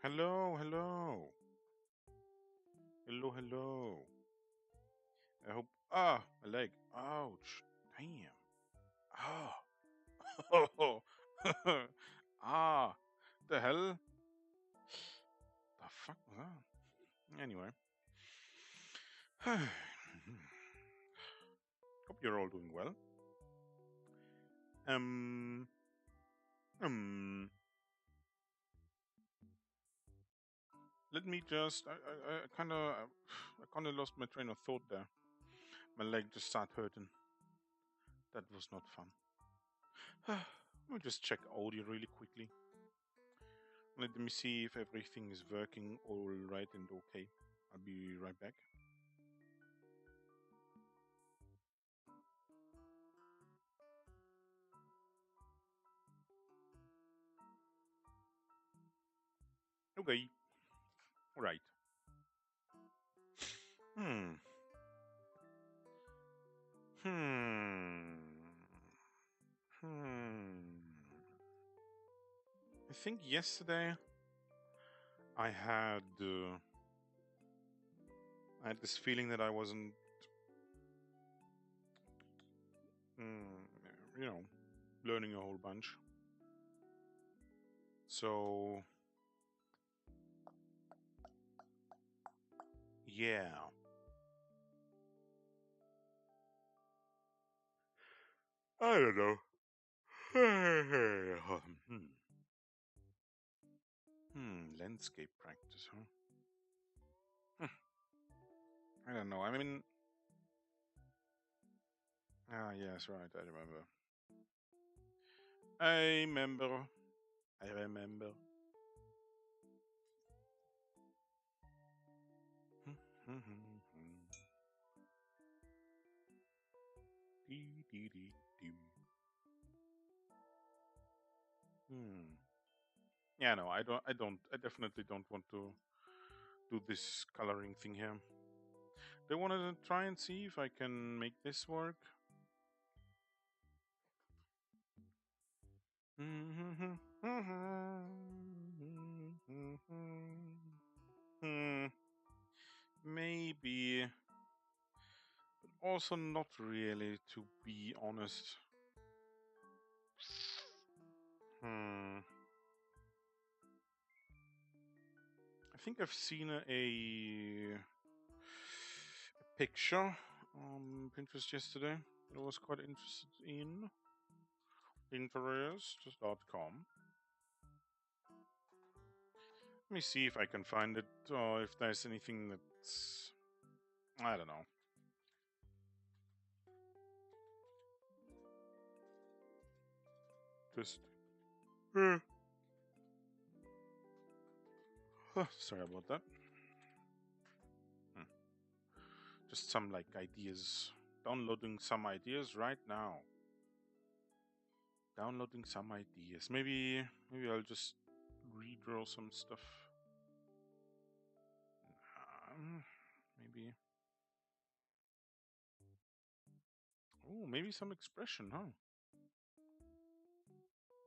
Hello, hello. Hello, hello. I hope. Ah, my leg. Ouch. Damn. Ah. Oh. Ah. The hell? The fuck was that? Anyway. Hope you're all doing well. Um. Um. Let me just. I kind of. I kind of lost my train of thought there. My leg just started hurting. That was not fun. Let me just check audio really quickly. Let me see if everything is working all right and okay. I'll be right back. Okay. All right. Hmm. Hmm. Hmm. I think yesterday I had I had this feeling that I wasn't, mm, you know, learning a whole bunch. So yeah, I don't know. Landscape practice, huh? I don't know. I mean, ah, yes, right. I remember. I remember. I remember. Dee, dee, dee, dee. Hmm. Yeah, no, I don't. I don't. I definitely don't want to do this coloring thing here. They want to try and see if I can make this work. Hmm. Maybe, but also not really, to be honest. Hmm. I think I've seen a picture on Pinterest yesterday that I was quite interested in. Pinterest.com. Let me see if I can find it, or if there's anything that's, I don't know. Just sorry about that. Hmm. Just some like ideas. Downloading some ideas right now. Downloading some ideas. Maybe I'll just redraw some stuff. Maybe. Oh, maybe some expression, huh?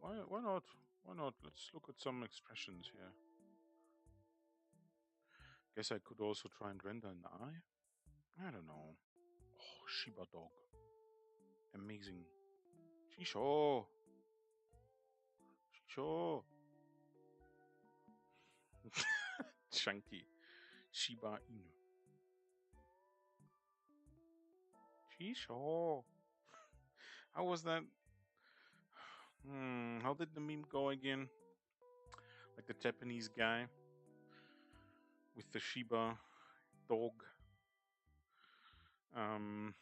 Why not? Why not? Let's look at some expressions here. Guess I could also try and render an eye. I don't know. Oh, Shiba dog. Amazing. Shisho. Shisho. Chunky. Shiba Inu. Shisho. How was that? How did the meme go again? Like the Japanese guy with the Shiba dog. Um,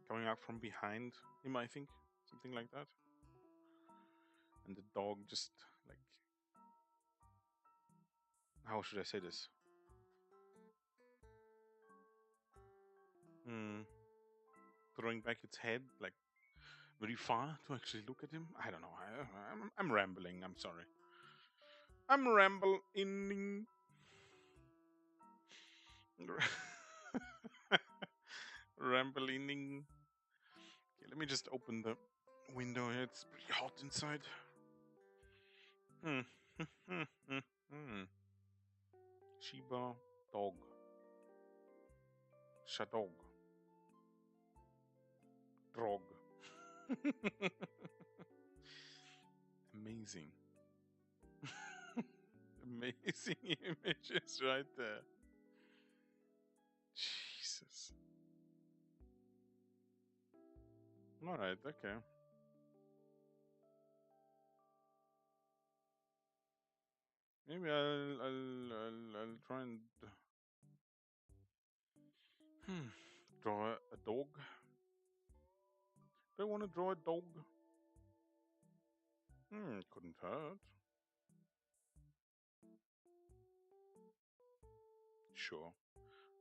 Coming out from behind him, I think. Something like that. And the dog just like, how should I say this? Throwing back its head like very far to actually look at him. I don't know. I'm rambling. I'm sorry. I'm rambling. Rambling. Okay, let me just open the window here. It's pretty hot inside. Hmm. Shiba dog. Shadog. Drog. Amazing. Amazing images right there. Jesus. Alright, okay. Maybe I'll try and draw a dog. Do I want to draw a dog? Couldn't hurt. Sure.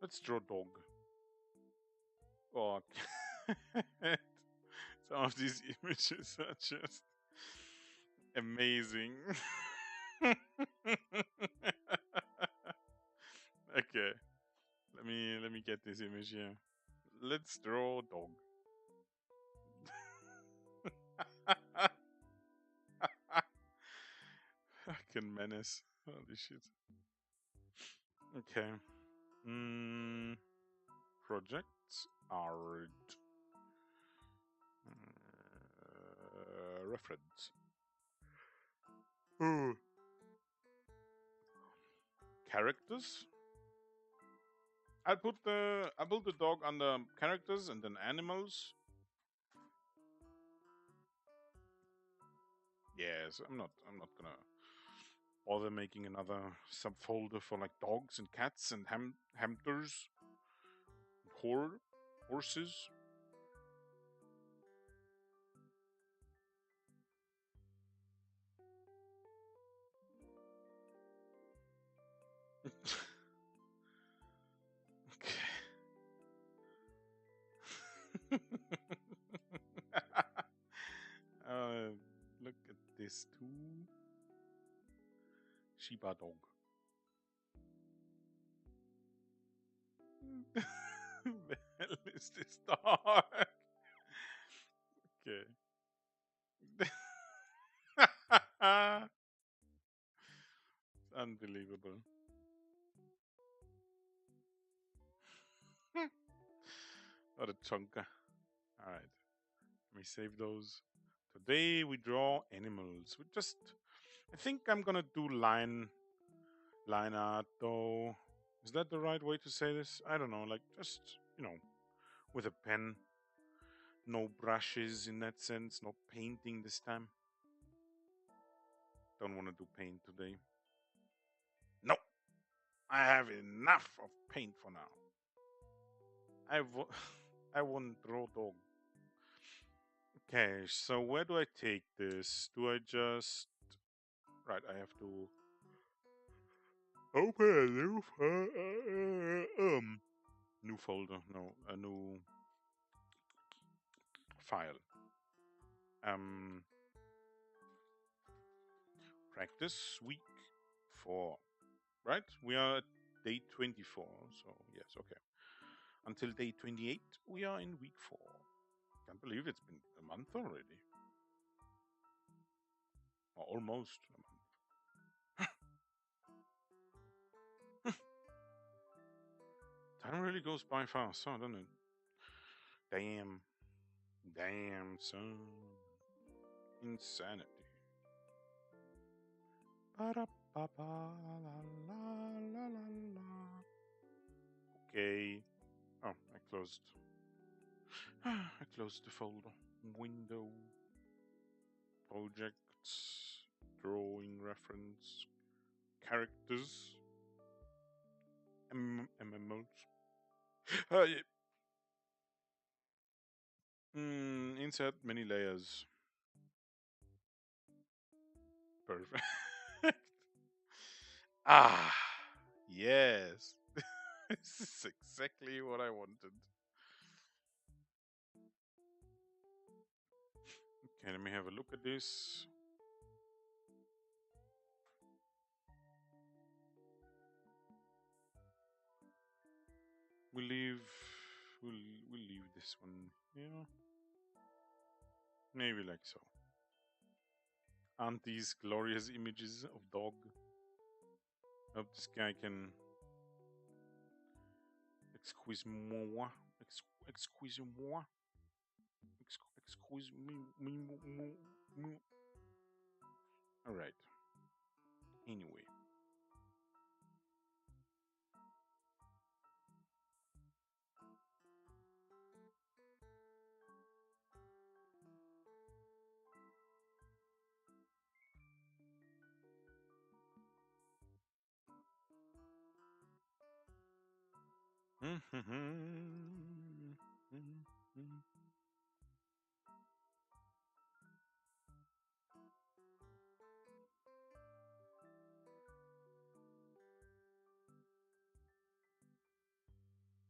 Let's draw dog. Oh, some of these images are just amazing. Okay, let me get this image here. Let's draw dog. Fucking menace. Holy shit. Okay. Projects, art, reference. Characters. I'll put the dog under characters and then animals. Yes, I'm not gonna bother making another subfolder for like dogs and cats and hamsters, horses. Look at this too. Shiba dog. The hell is this dog? Okay. Unbelievable. What a chunker. Alright. Let me save those. Today we draw animals. I think I'm gonna do line art though. Is that the right way to say this? I don't know, like just, with a pen. No brushes in that sense, no painting this time. Don't want to do paint today. No! I have enough of paint for now. I want draw dog. Okay, so where do I take this? Do I just... Right, I have to open a new folder. No, a new file. Practice week 4. Right? We are at day 24. So yes, okay. Until day 28, we are in week 4. Can't believe it's been a month already. Or almost a month. Time really goes by fast, huh, doesn't it? Damn, son. Insanity. Okay. Oh, I closed the folder. Window. Projects. Drawing reference. Characters. MMOs. Insert many layers. Perfect. Yes. This is exactly what I wanted. Okay, let me have a look at this. We'll leave this one here. Maybe like so. Aren't these glorious images of dog? Hope this guy can excuse moi. Excuse moi. Excuse me. All right. Anyway.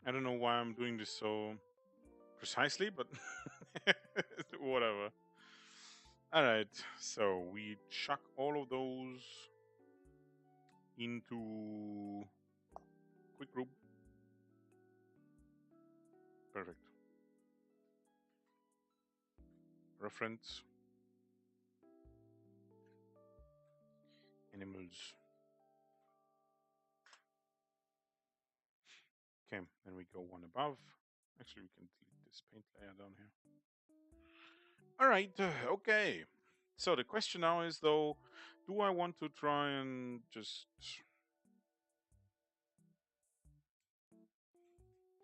I don't know why I'm doing this so precisely, but whatever. All right, so we chuck all of those into quick group. Perfect. Reference animals. Okay, then we go one above. Actually, we can delete this paint layer down here. All right, okay. So the question now is, though, do I want to try and just...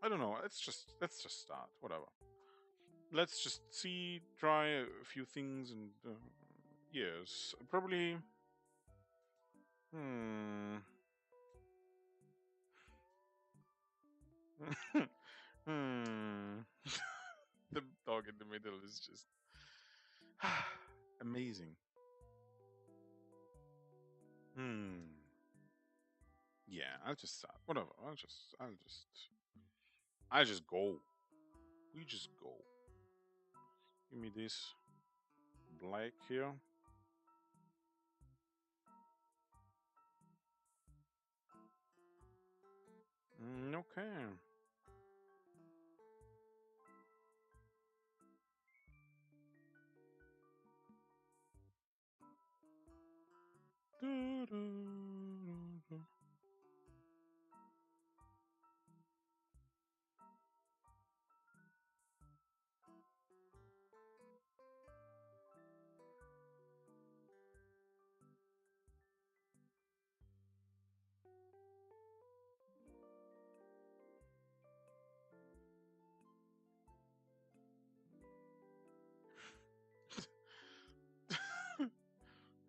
I don't know. Let's just start. Whatever. Let's just see, try a few things, and yes, probably. Hmm. Hmm. The dog in the middle is just amazing. Hmm. Yeah, I'll just start. Whatever. I'll just go. We just go. Give me this black here. Okay.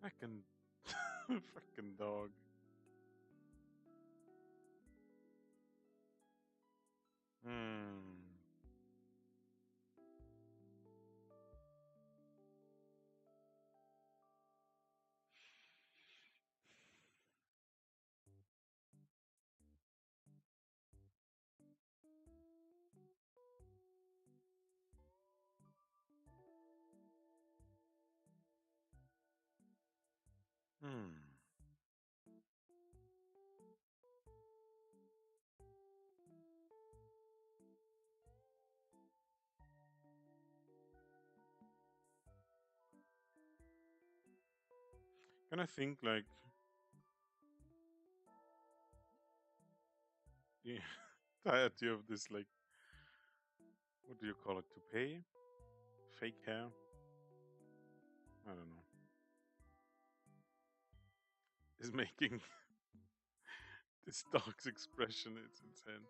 Fucking, fucking dog. Hmm. Hmm. Can I think like the entirety of this, like, what do you call it? Toupee? Fake hair? I don't know. Is making this dog's expression. It's insane.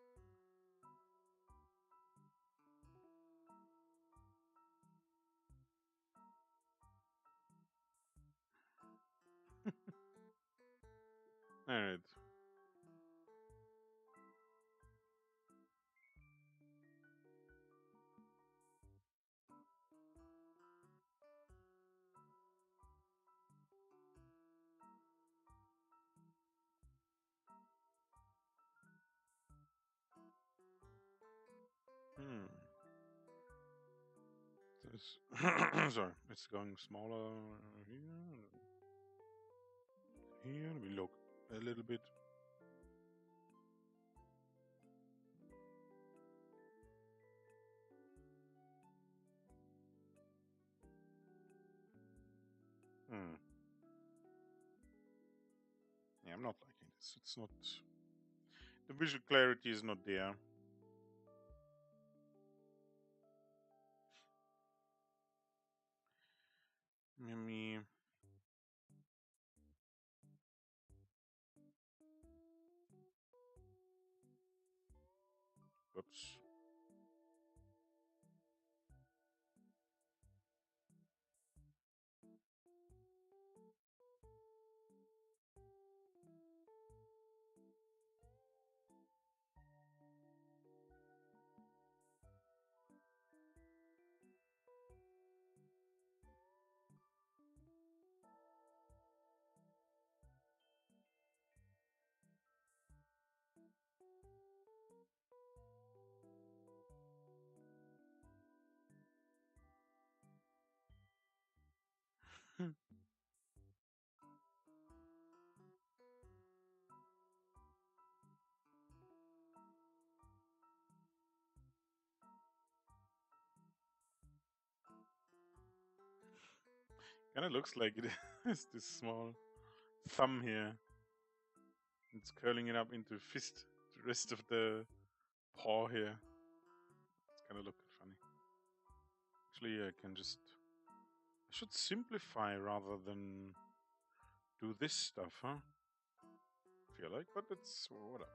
All right. Hmm. This sorry, it's going smaller here. Here we look a little bit. Hmm. Yeah, I'm not liking this. It's not. The visual clarity is not there. Maybe. Whoops. Kind of looks like it has this small thumb here. It's curling it up into a fist. The rest of the paw here. It's kind of looking funny. Actually, I can just. I should simplify rather than do this stuff, huh? Feel like, but it's whatever.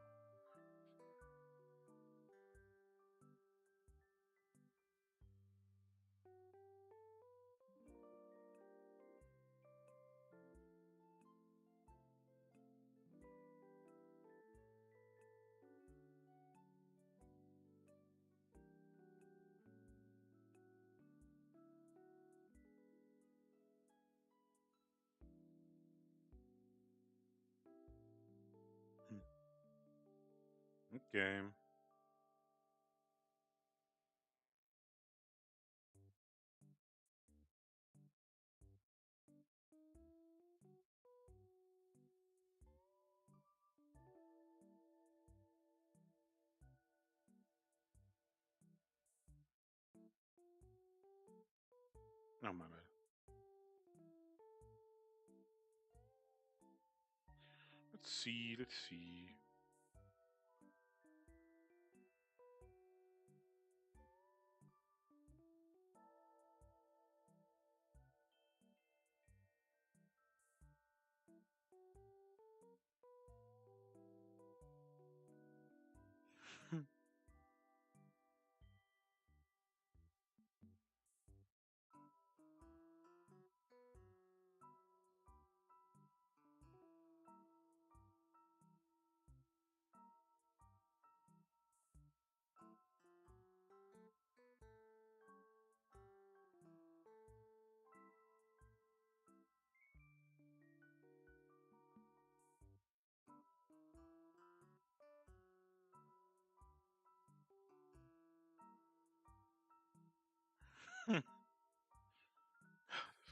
Okay. Oh, my bad. Let's see, let's see.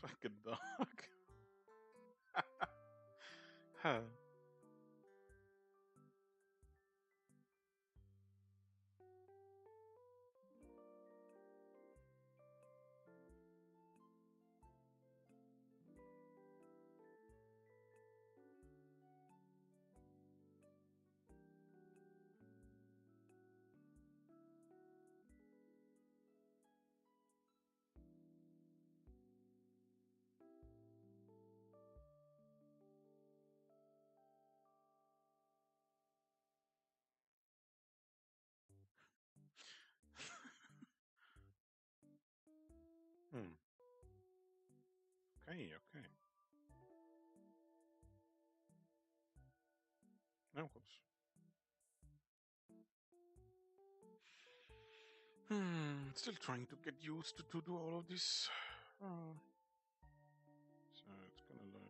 Fucking dog. Huh. Hmm. Okay, okay. No, whoops. Still trying to get used to do all of this. Oh. So it's gonna like.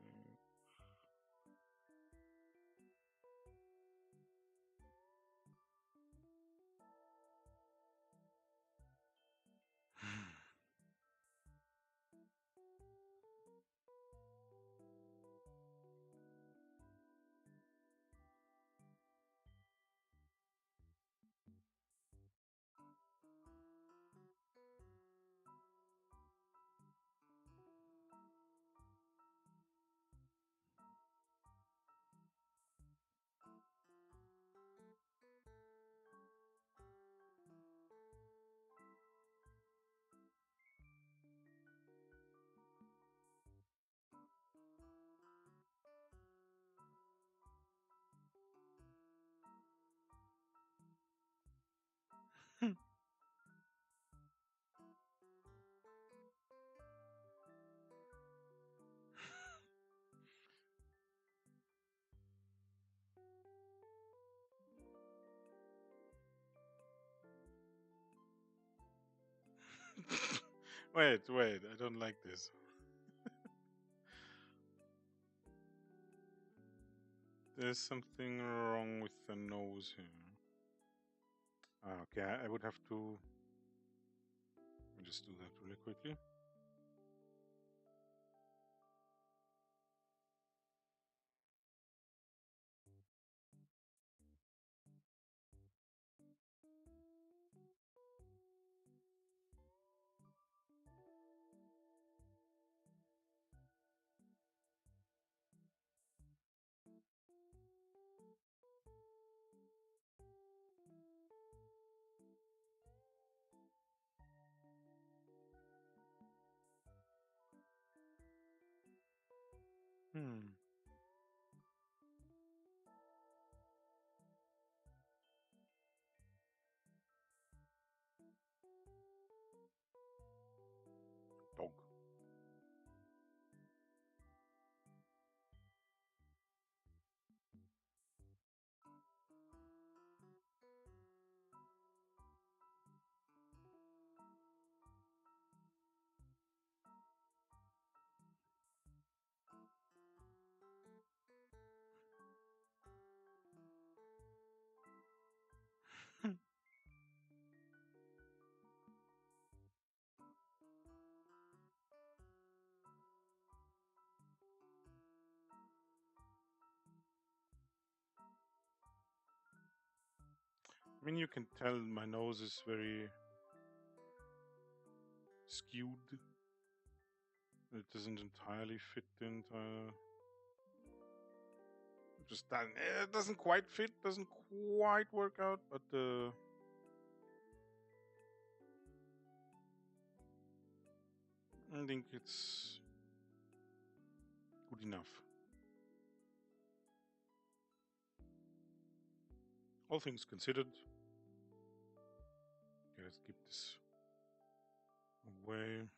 Wait, I don't like this. There's something wrong with the nose here. Okay, I would have to... Let me just do that really quickly. Hmm. Dog. I mean, you can tell my nose is very skewed. It doesn't entirely fit the entire... Just that it doesn't quite fit, doesn't quite work out, but I think it's good enough. All things considered. Okay, let's keep this away.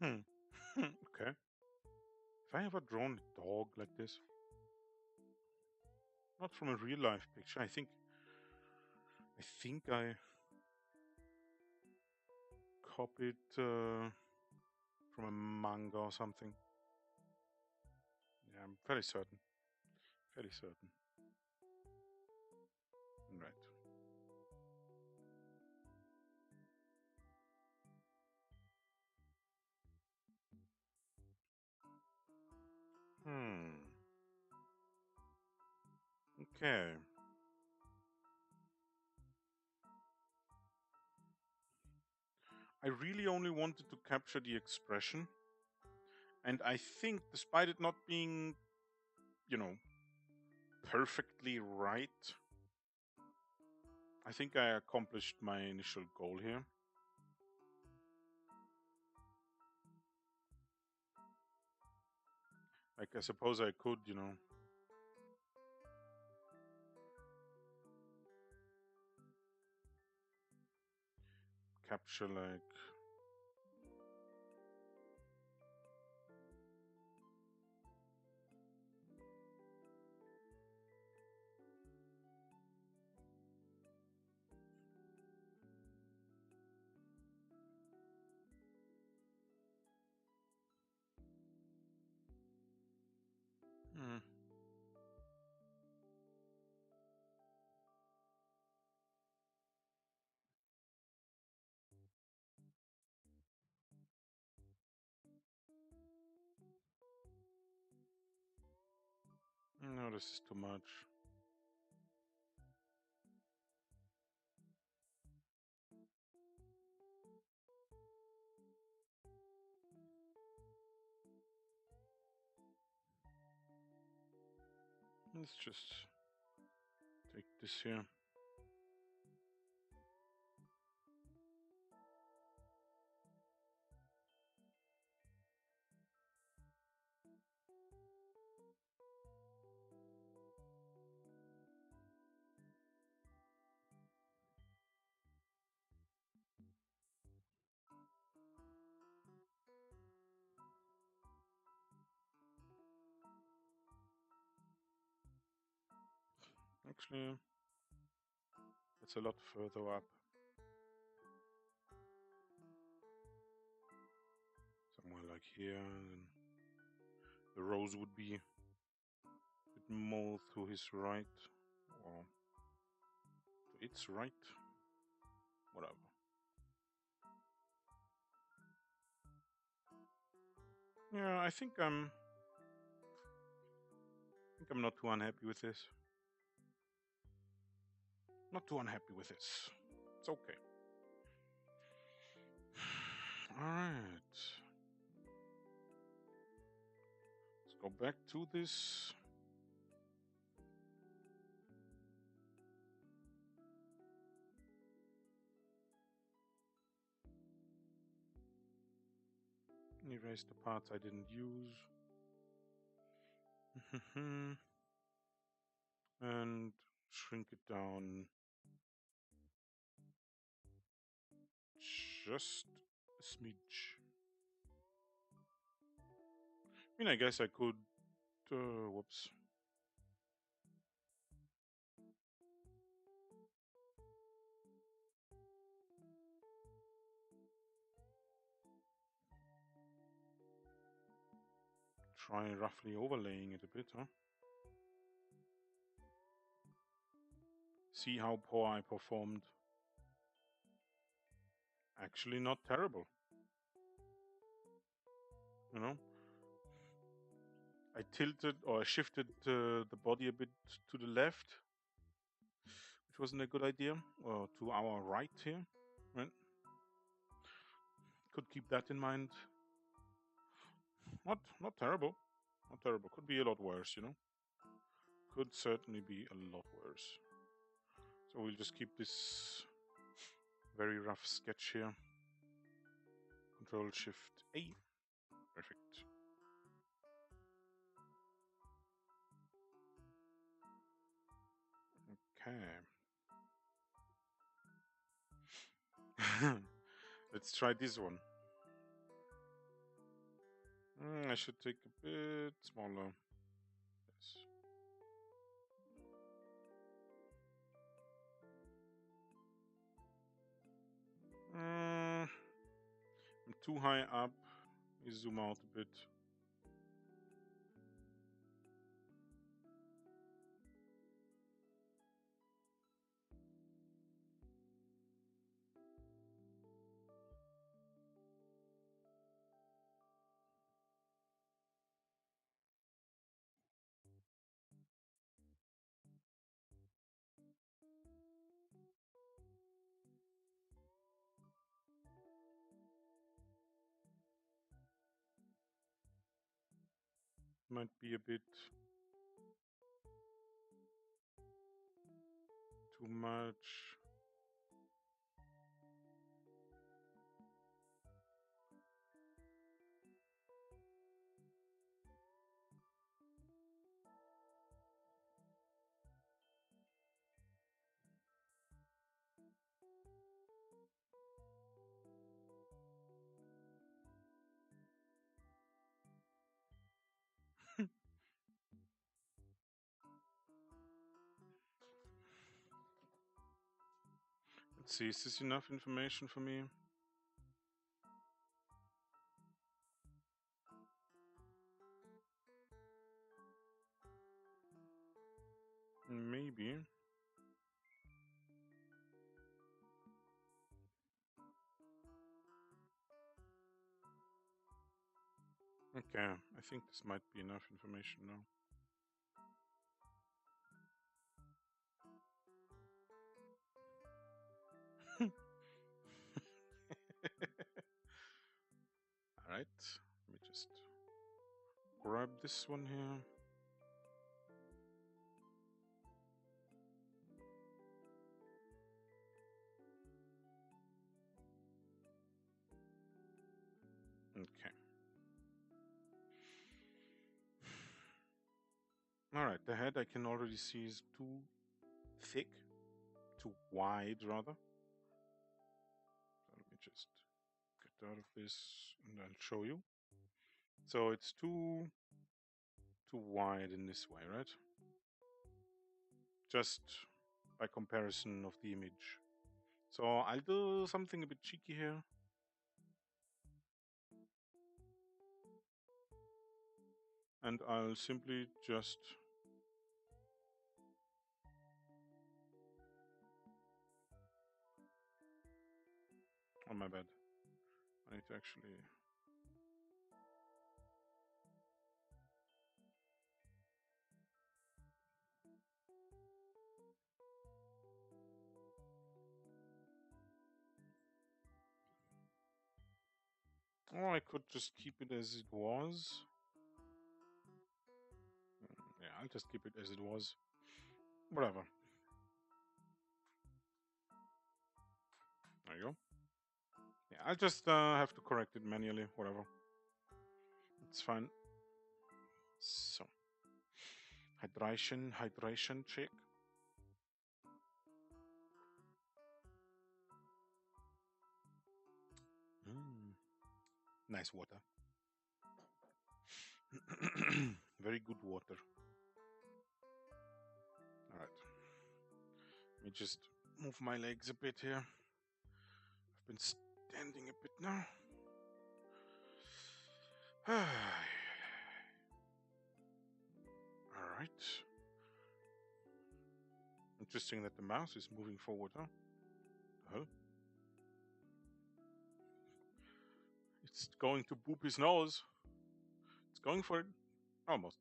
Hmm. Okay. Have I ever drawn a dog like this? Not from a real life picture. I think I copied from a manga or something. Yeah, I'm fairly certain. Fairly certain. Right. Hmm. Okay. I really only wanted to capture the expression, and I think, despite it not being, you know, perfectly right, I think I accomplished my initial goal here. Like, I suppose I could, capture like... Hmm. No, this is too much. Let's just take this here. actually, it's a lot further up. Somewhere like here, and the rose would be a bit more to his right, or to its right, whatever. Yeah, I think I'm not too unhappy with this. Not too unhappy with this. It's okay. Alright. Let's go back to this. Erase the parts I didn't use. And shrink it down just a smidge. I mean, I guess I could. Whoops. Try roughly overlaying it a bit, huh? See how poor I performed. Actually, not terrible. You know? I tilted or shifted the body a bit to the left, which wasn't a good idea, or to our right here, right? Could keep that in mind. Not terrible. Not terrible. Could be a lot worse, you know? Could certainly be a lot worse. So we'll just keep this very rough sketch here. Control Shift A. Perfect. Okay. Let's try this one. I should take a bit smaller. Yes. I'm too high up. You zoom out a bit. Might be a bit too much. Let's see, is this enough information for me? Maybe. Okay, I think this might be enough information now. Alright, let me just grab this one here. Okay. Alright, the head I can already see is too thick, too wide rather. So let me just get out of this and I'll show you. So it's too wide in this way, right? just by comparison of the image. So I'll do something a bit cheeky here. And I'll simply just oh my bad. I need to actually or I could just keep it as it was. Yeah, I'll just keep it as it was. Whatever. There you go. Yeah, I'll just have to correct it manually. Whatever. It's fine. So, hydration check. Nice water. Very good water. All right. Let me just move my legs a bit here. I've been standing a bit now. All right. Interesting that the mouse is moving forward, huh? Huh? It's going to boop his nose. It's going for it. Almost.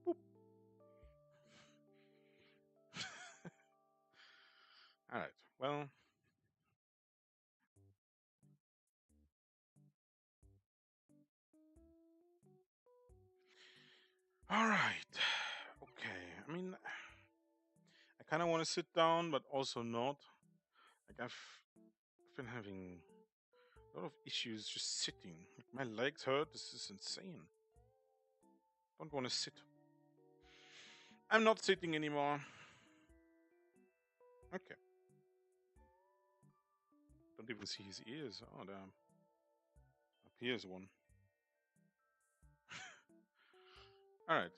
Boop. All right. Well. All right. Okay. I mean, I kind of want to sit down, but also not. Like I've been having a lot of issues just sitting. Like my legs hurt. This is insane. Don't want to sit. I'm not sitting anymore. Okay. Don't even see his ears. Oh damn. Up here's one. All right.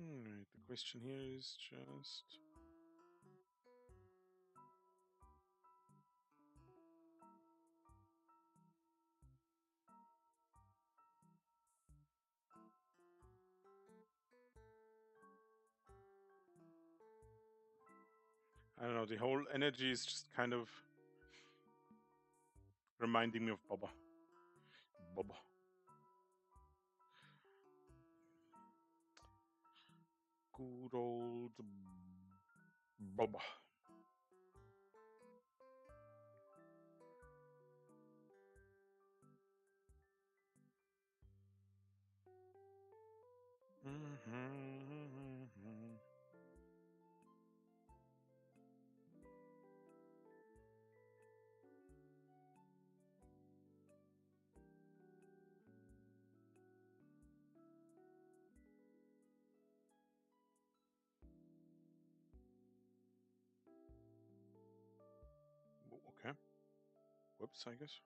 Alright, the question here is just I don't know, the whole energy is just kind of reminding me of Baba. Baba. Good old Baba. Okay. Whoops, I guess.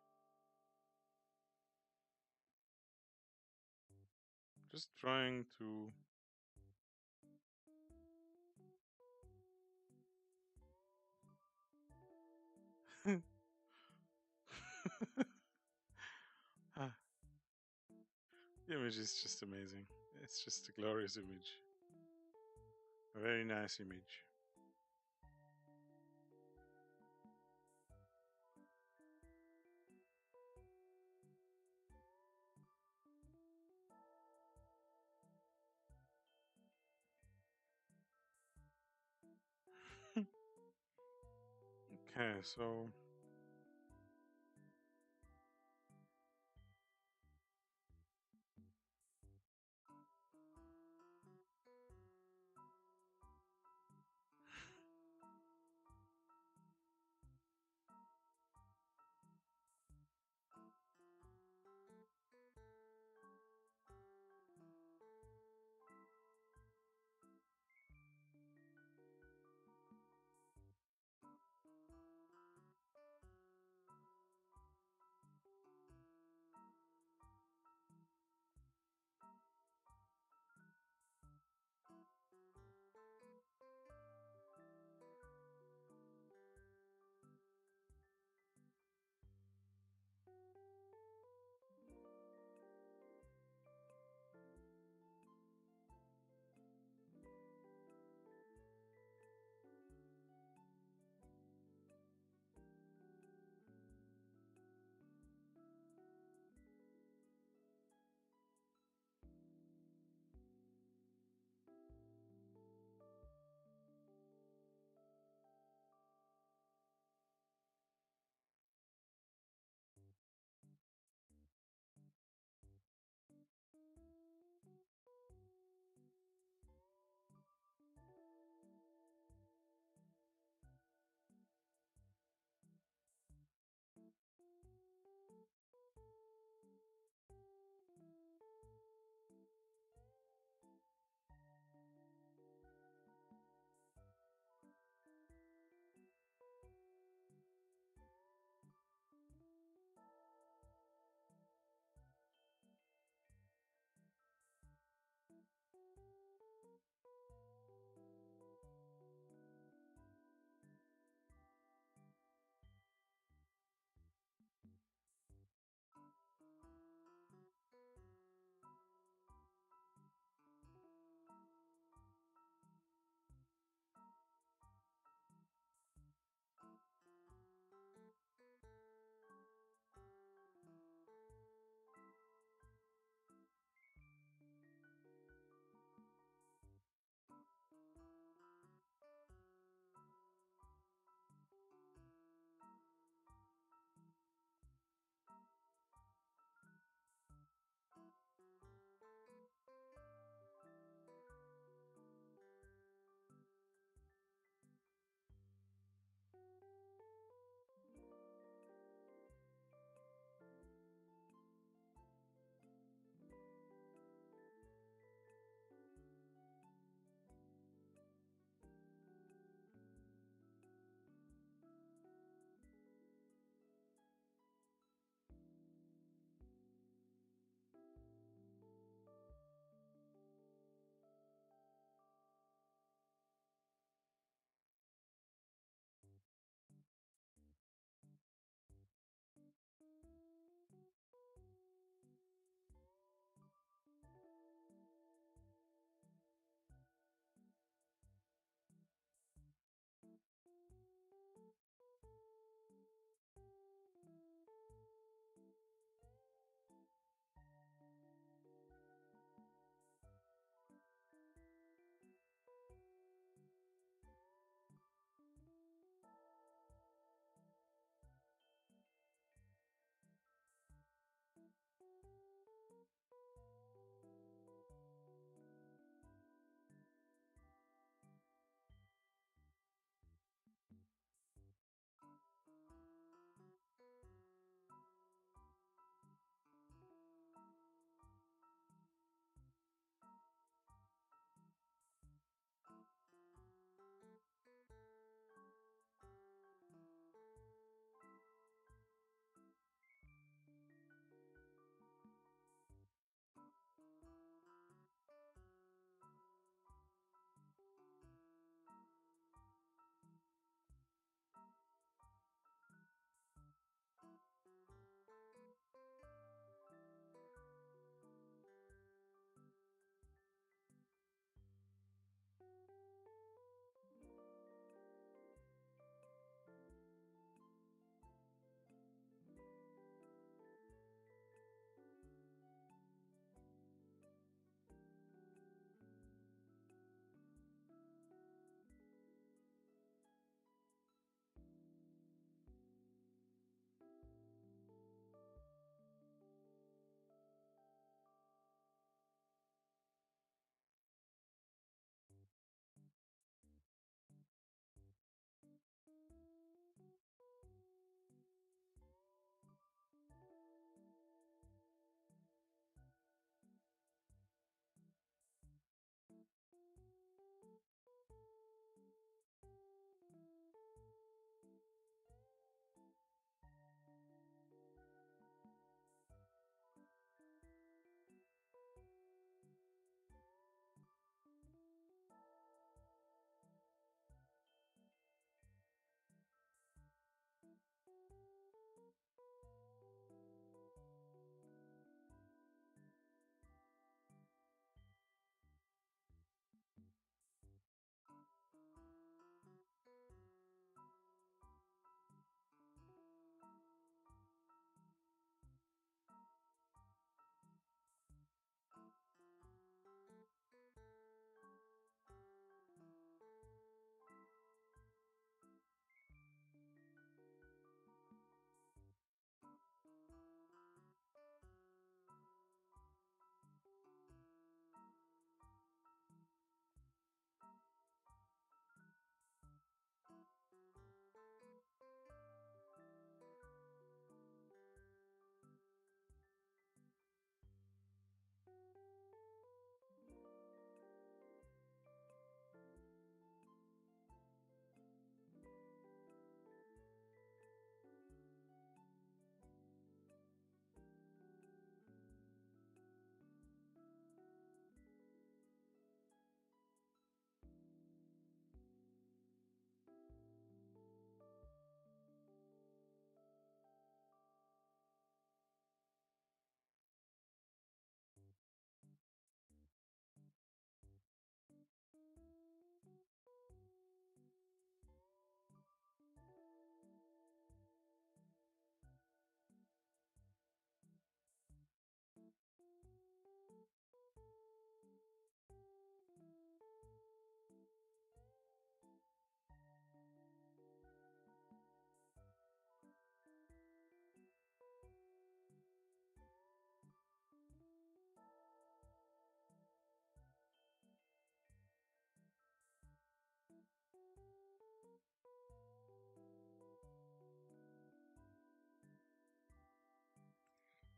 Just trying to Ah, the image is just amazing. It's just a glorious image. A very nice image. Okay, so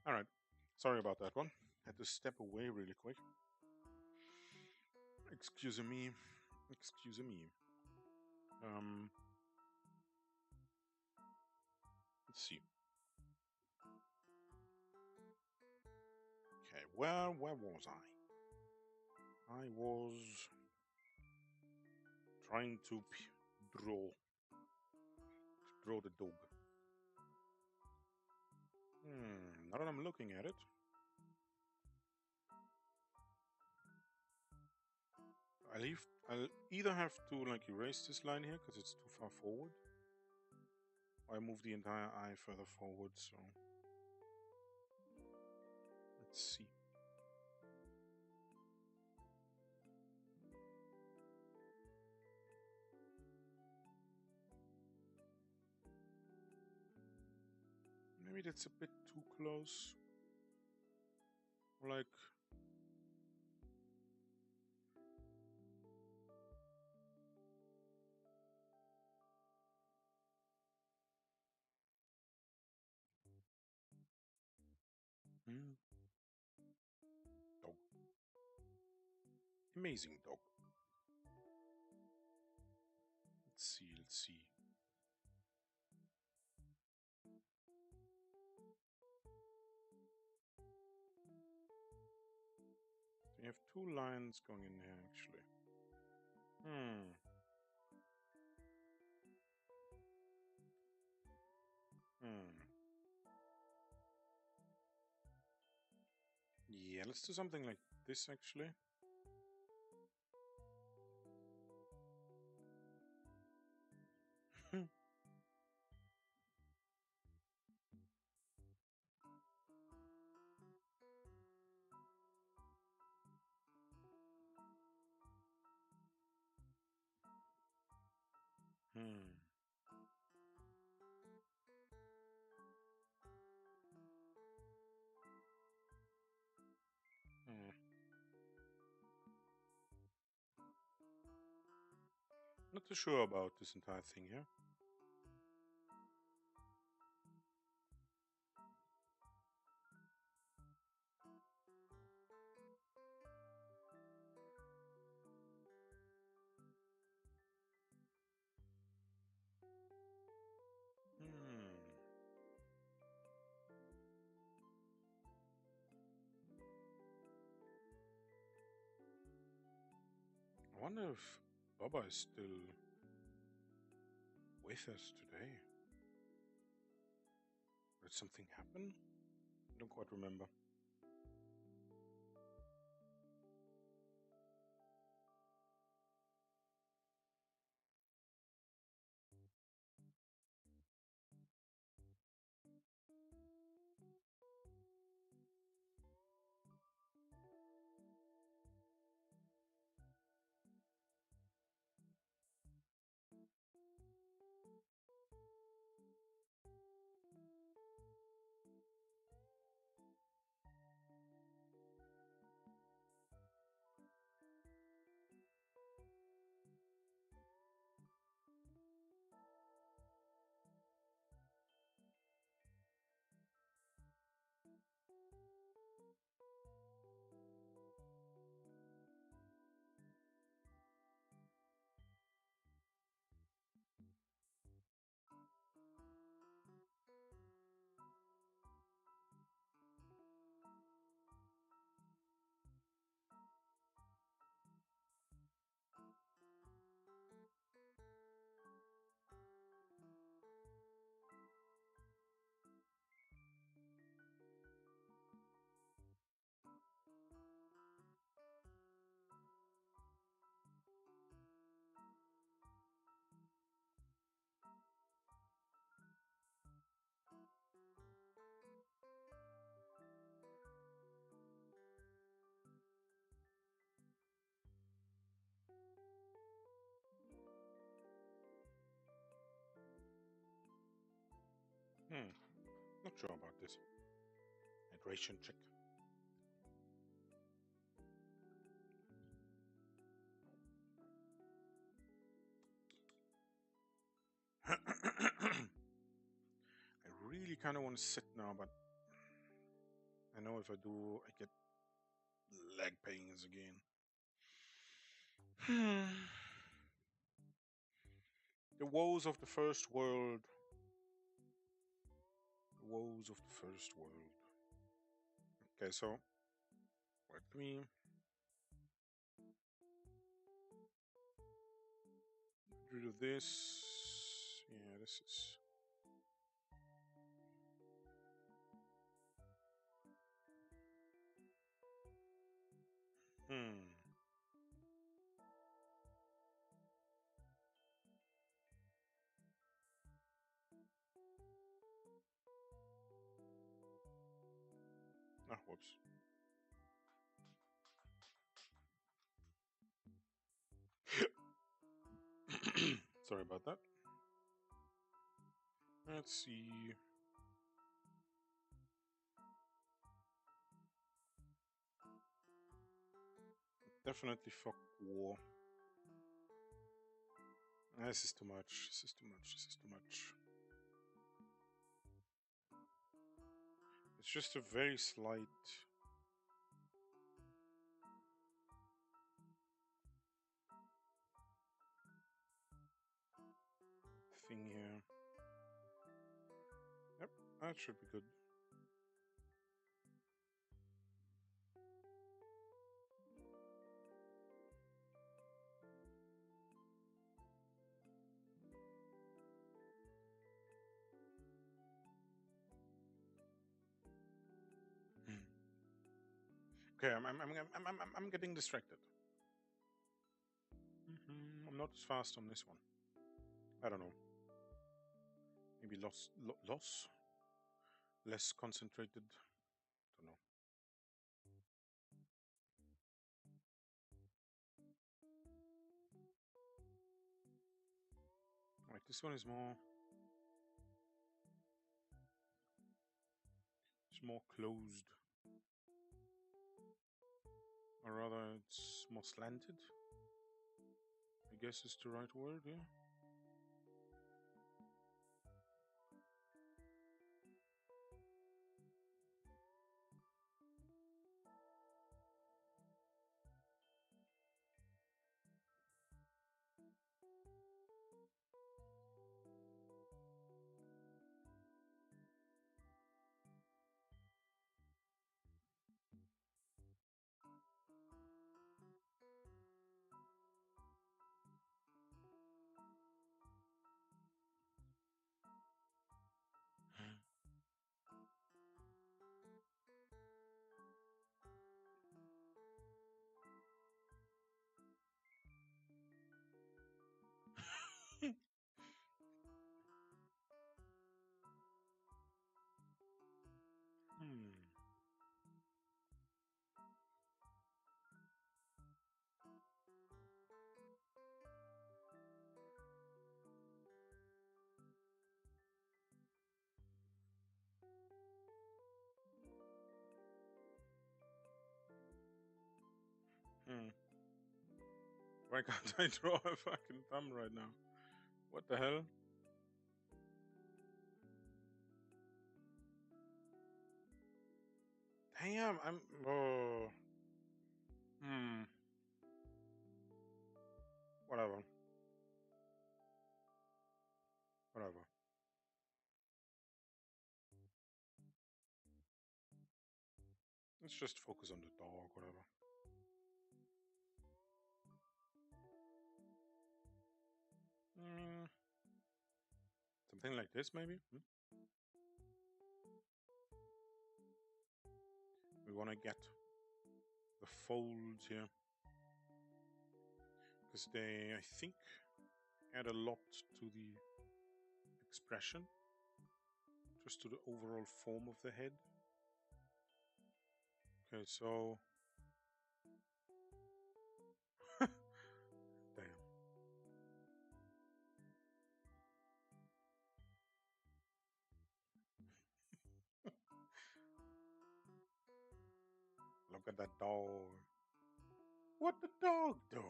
Alright, sorry about that one. Had to step away really quick. Excuse me. Excuse me. Let's see. Okay, where was I? I was trying to draw the dog. Now that I'm looking at it, I'll either have to like erase this line here because it's too far forward, or I move the entire eye further forward. So let's see. Maybe that's a bit too close. Like, dog. Amazing dog. Let's see, let's see. So you have two lines going in here, actually. Yeah, let's do something like this, actually. Not too sure about this entire thing here. I wonder if Baba is still with us today. Did something happen? I don't quite remember. Not sure about this. Hydration check. I really kind of want to sit now, but I know if I do, I get leg pains again. The woes of the first world. The woes of the first world. Okay, so let me get rid of this. Yeah, this is. Ah, whoops. Sorry about that. Let's see. Definitely fuck war. This is too much. This is too much. This is too much. It's just a very slight thing here. Yep, that should be good. Okay, I'm getting distracted. I'm not as fast on this one. I don't know. Maybe loss? Less concentrated. Don't know. Right, this one is more. It's more closed. Or rather, it's more slanted. I guess is the right word, yeah. Why can't I draw a fucking thumb right now? What the hell? Damn, I'm. Oh. Whatever. Whatever. Let's just focus on the dog, whatever. Something like this, maybe? We want to get the folds here. Because they, I think, add a lot to the expression. Just to the overall form of the head. Okay, so... Damn. Look at that dog. What the dog doing?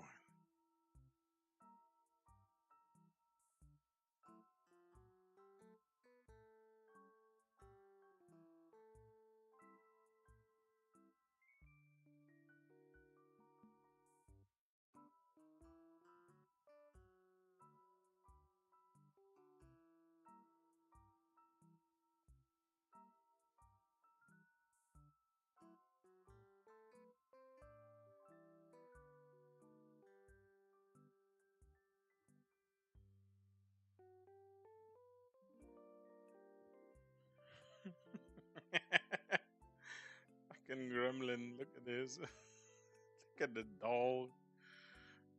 fucking gremlin. Look at this. Look at the dog.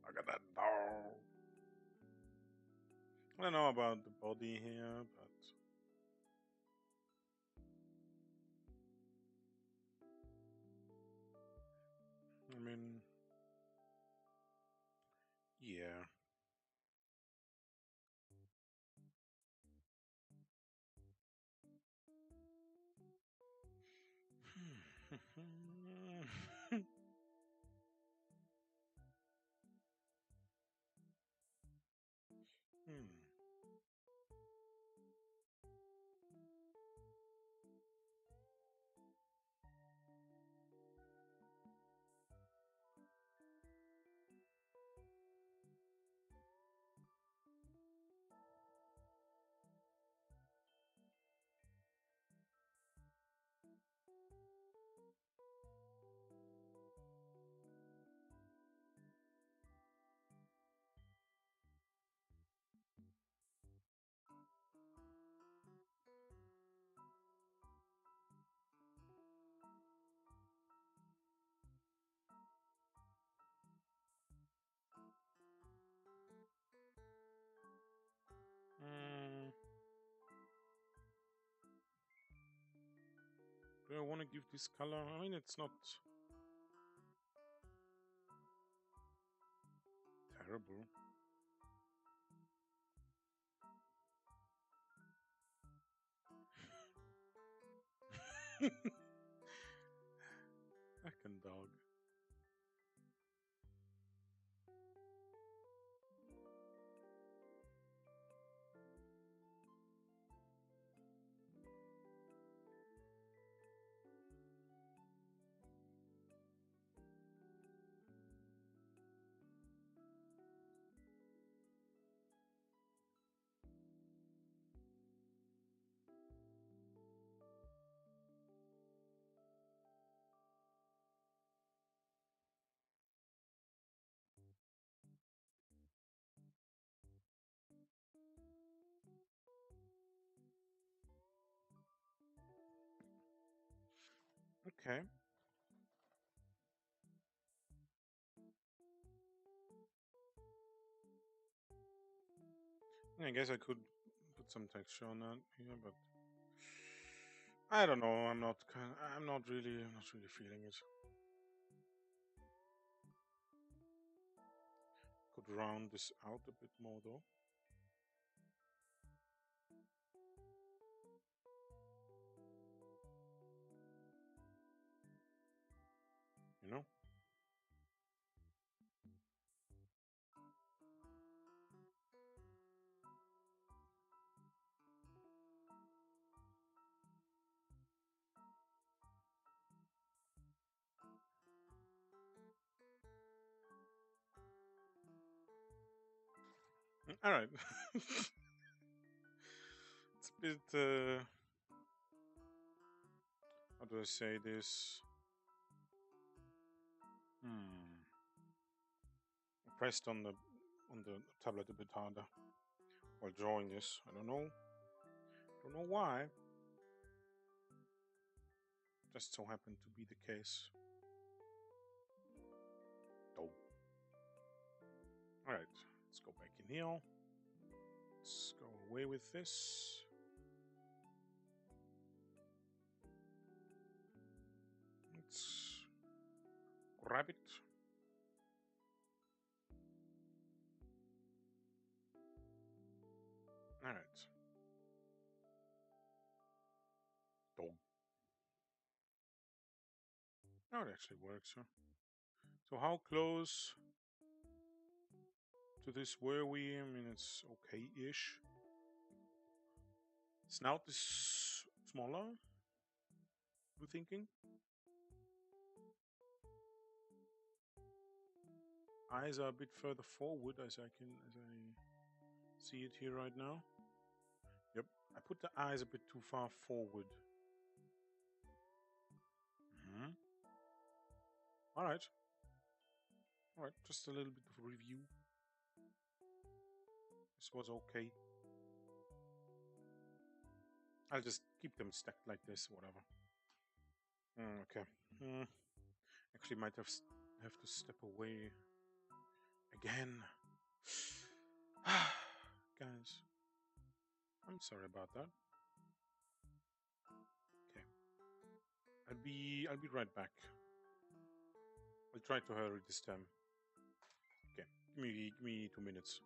Look at that dog. I don't know about the body here, but I mean, yeah. Hmm. Mm, do I want to give this color? I mean, it's not terrible. Fucking dog. Okay. I guess I could put some texture on that here, but I don't know. I'm not really feeling it. Could round this out a bit more though. You know? All right. It's a bit. How do I say this? Hmm. I pressed on the tablet a bit harder while drawing this. I don't know. Don't know why. Just so happened to be the case. Oh. All right. Let's go back in here. Let's go away with this. Let's grab it. All right. Dog. Oh, it actually works, huh? So how close to this were we? I mean, it's okay-ish. Snout is smaller, we're thinking. Eyes are a bit further forward as I see it here right now. Yep, I put the eyes a bit too far forward. Mm-hmm. All right. All right, just a little bit of review. This was okay. I'll just keep them stacked like this, whatever. Okay. Actually, might have to step away again. Guys, I'm sorry about that. Okay. I'll be right back. I'll try to hurry this time. Okay. Give me 2 minutes.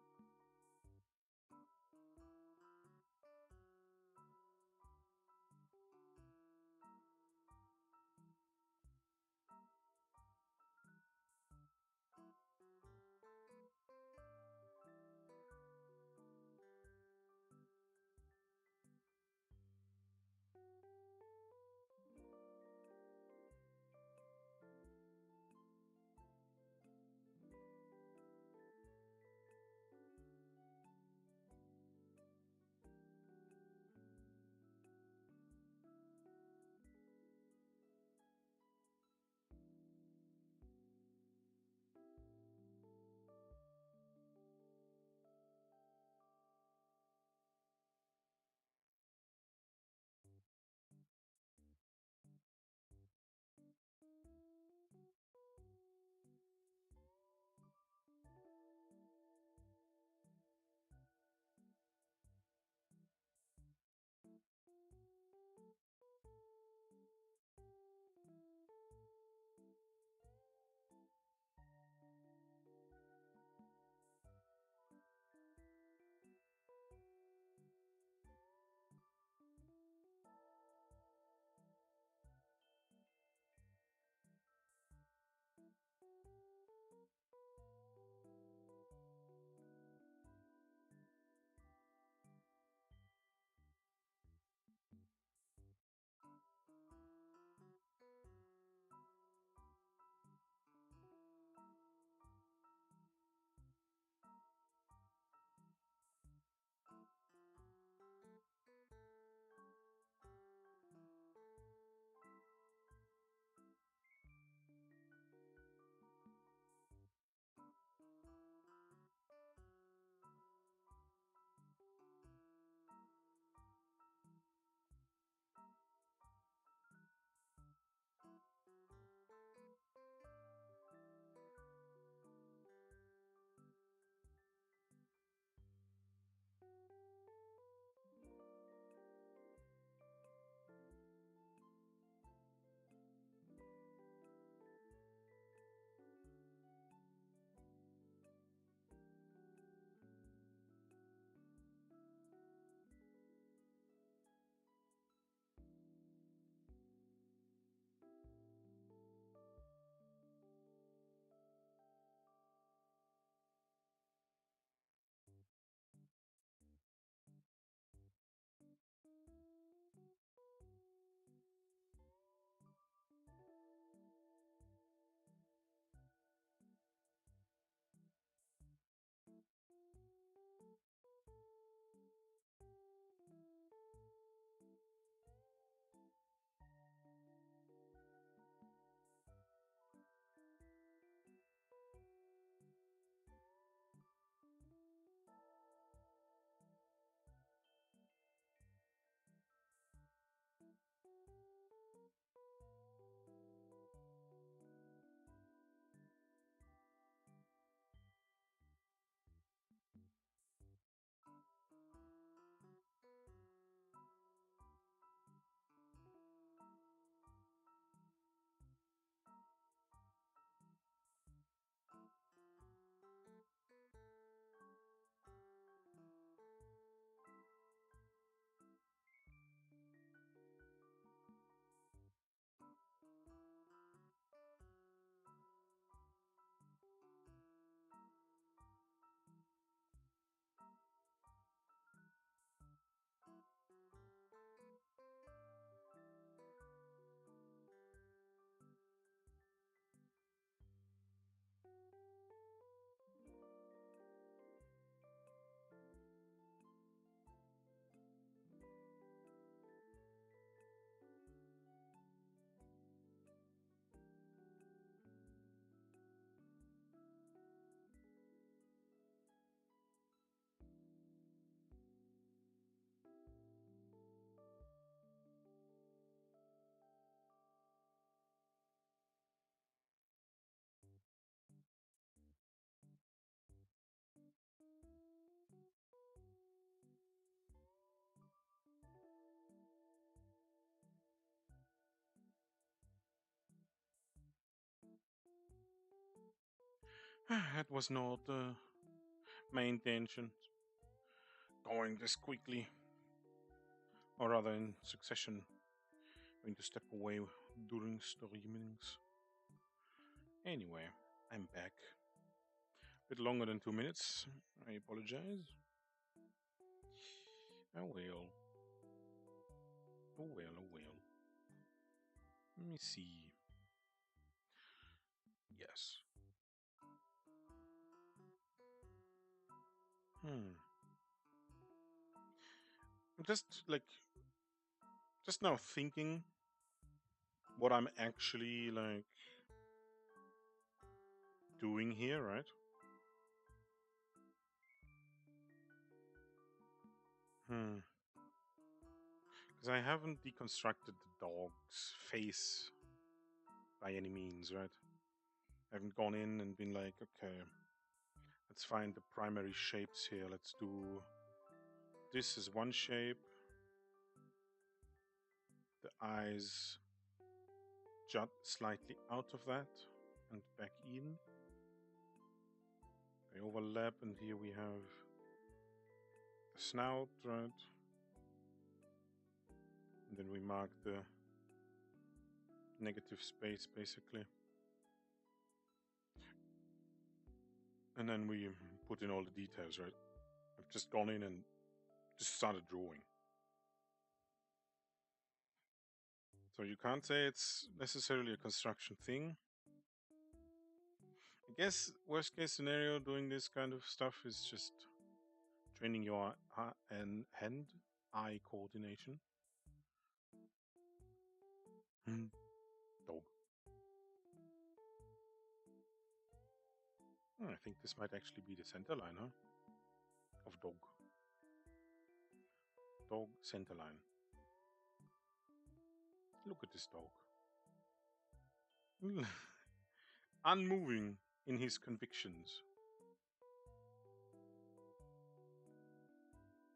That was not my intention. Going this quickly, or rather in succession. Going to step away during story meetings. Anyway, I'm back. A bit longer than 2 minutes. I apologize. Oh well. Oh well, oh well. Let me see. Yes. I'm just now thinking what I'm actually like doing here, right? Because I haven't deconstructed the dog's face by any means, right? I haven't gone in and been like, okay, let's find the primary shapes here. Let's do this is one shape. The eyes jut slightly out of that and back in. They overlap, and here we have the snout, right? And then we mark the negative space, basically. And then we put in all the details, right? I've just gone in and just started drawing. So you can't say it's necessarily a construction thing. I guess worst case scenario doing this kind of stuff is just training your hand-eye coordination. Dog. I think this might actually be the center line, huh? Of dog. Dog center line. Look at this dog. Unmoving in his convictions.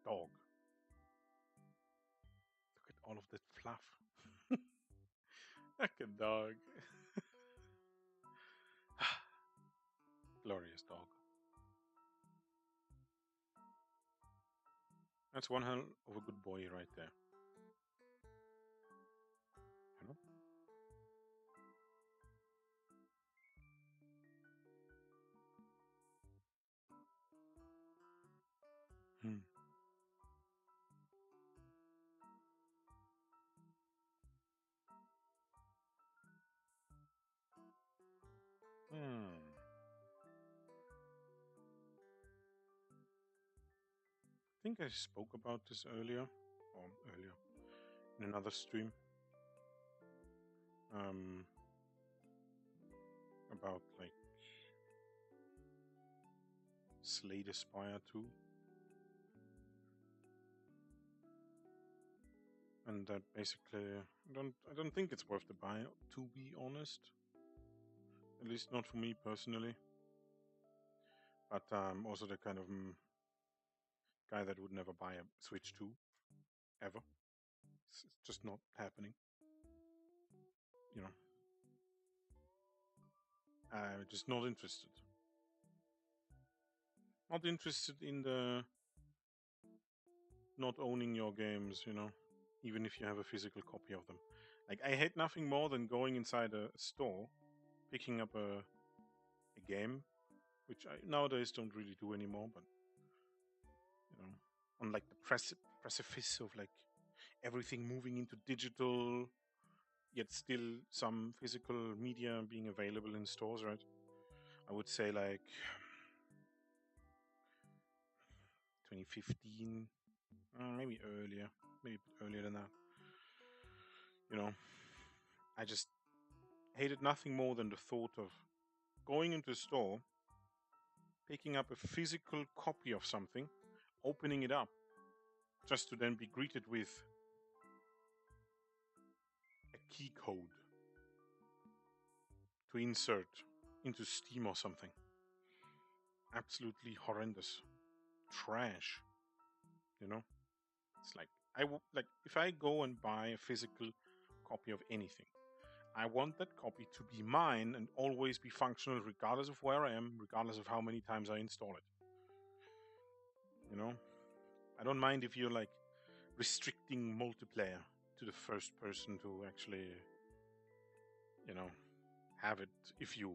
Dog. Look at all of that fluff. Like a dog. Glorious dog. That's one hell of a good boy right there. You know? Hmm. I think I spoke about this earlier in another stream. About like Slay the Spire 2. And that basically I don't think it's worth the buy, to be honest. At least not for me personally. But also the kind of guy that would never buy a Switch 2 ever. It's just not happening. You know. I'm just not interested. Not interested in the not owning your games, you know, even if you have a physical copy of them. Like, I hate nothing more than going inside a store, picking up a game, which I nowadays don't really do anymore, but, you know, on like the precipice of like everything moving into digital, yet still some physical media being available in stores, right? I would say like 2015, maybe earlier, maybe a bit earlier than that. You know, I just hated nothing more than the thought of going into a store, picking up a physical copy of something, opening it up, just to then be greeted with a key code to insert into Steam or something. Absolutely horrendous. Trash. You know? It's like, like if I go and buy a physical copy of anything, I want that copy to be mine and always be functional regardless of where I am, regardless of how many times I install it. You know? I don't mind if you're like restricting multiplayer to the first person to actually, you know, have it if you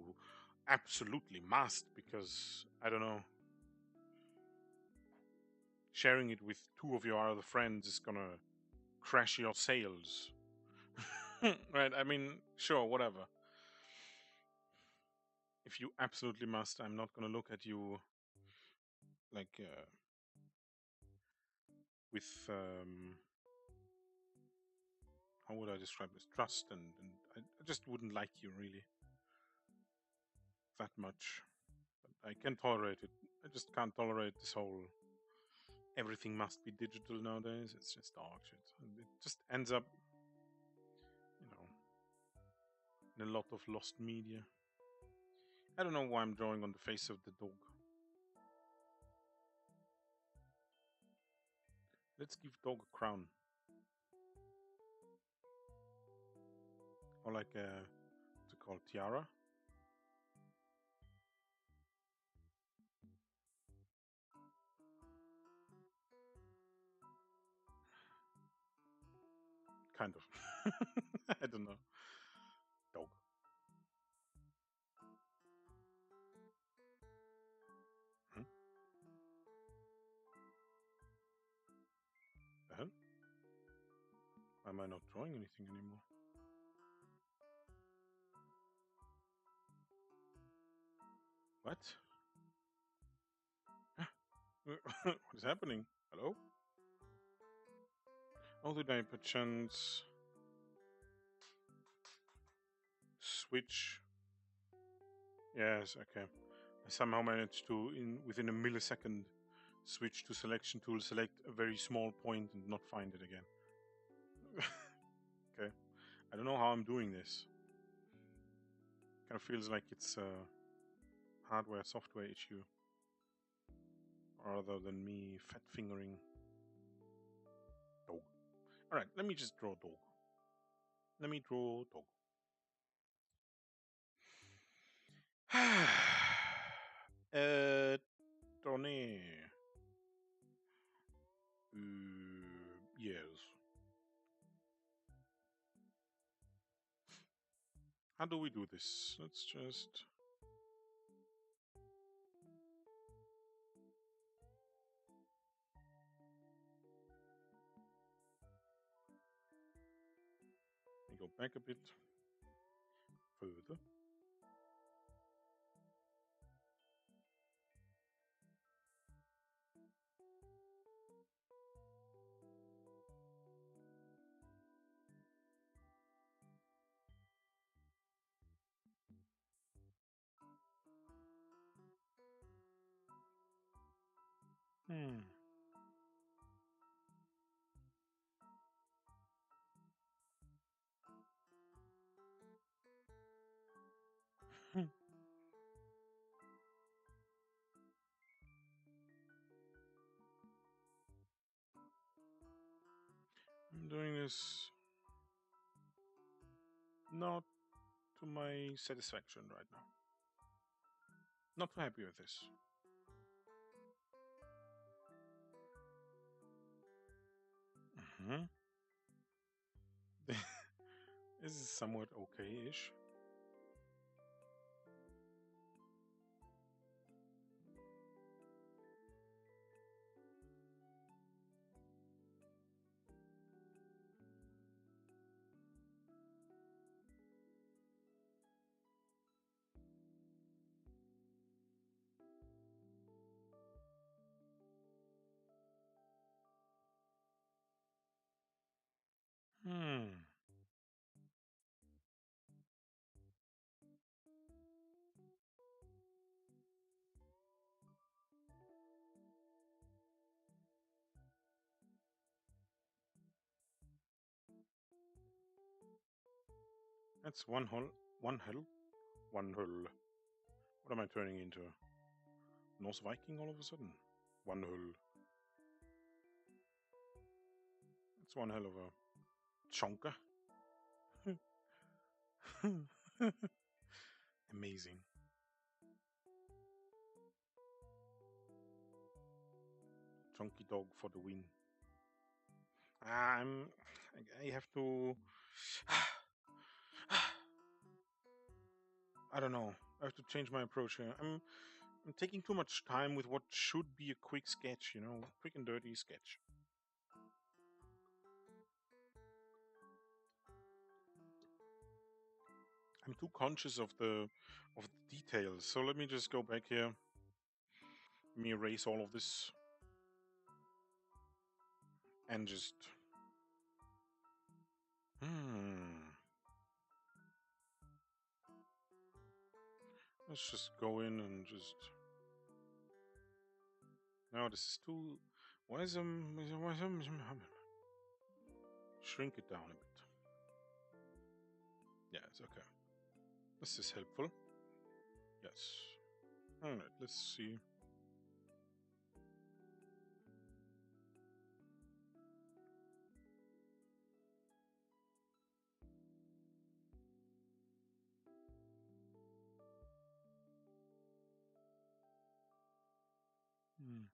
absolutely must, because I don't know, sharing it with two of your other friends is gonna crash your sales. Right? I mean, sure, whatever. If you absolutely must, I'm not gonna look at you like with how would I describe this? Trust, and I just wouldn't like you really that much. But I can tolerate it. I just can't tolerate this whole everything must be digital nowadays. It's just dog shit. And it just ends up, you know, in a lot of lost media. I don't know why I'm drawing on the face of the dog. Let's give dog a crown. Or like a, what's it called, tiara? Kind of. I don't know. Dog. Hmm? The hell? Why am I not drawing anything anymore? What? What is happening? Hello? Oh, did I perchance switch? Yes, okay. I somehow managed to, within a millisecond, switch to selection tool, select a very small point, and not find it again. Okay. I don't know how I'm doing this. Kind of feels like it's a hardware software issue rather than me fat fingering dog. Alright, let me just draw dog. Let me draw dog. Donné. Yes. How do we do this? Let's just... Let me go back a bit further. Hmm. I'm doing this not to my satisfaction right now. Not too happy with this. Mm-hmm. This is somewhat okay-ish. Hmm. That's one hole. One hell. One hull. What am I turning into? Norse Viking all of a sudden? One hull. It's one hell of a chonker. Amazing. Chunky dog for the win. I have to. I don't know. I have to change my approach here. I'm taking too much time with what should be a quick sketch, you know, quick and dirty sketch. I'm too conscious of the details. So let me just go back here. Let me erase all of this and just let's just go in and just. No, this is too. Why is shrink it down a bit? Yeah, it's okay. This is helpful. Yes. All right. Let's see. Hmm.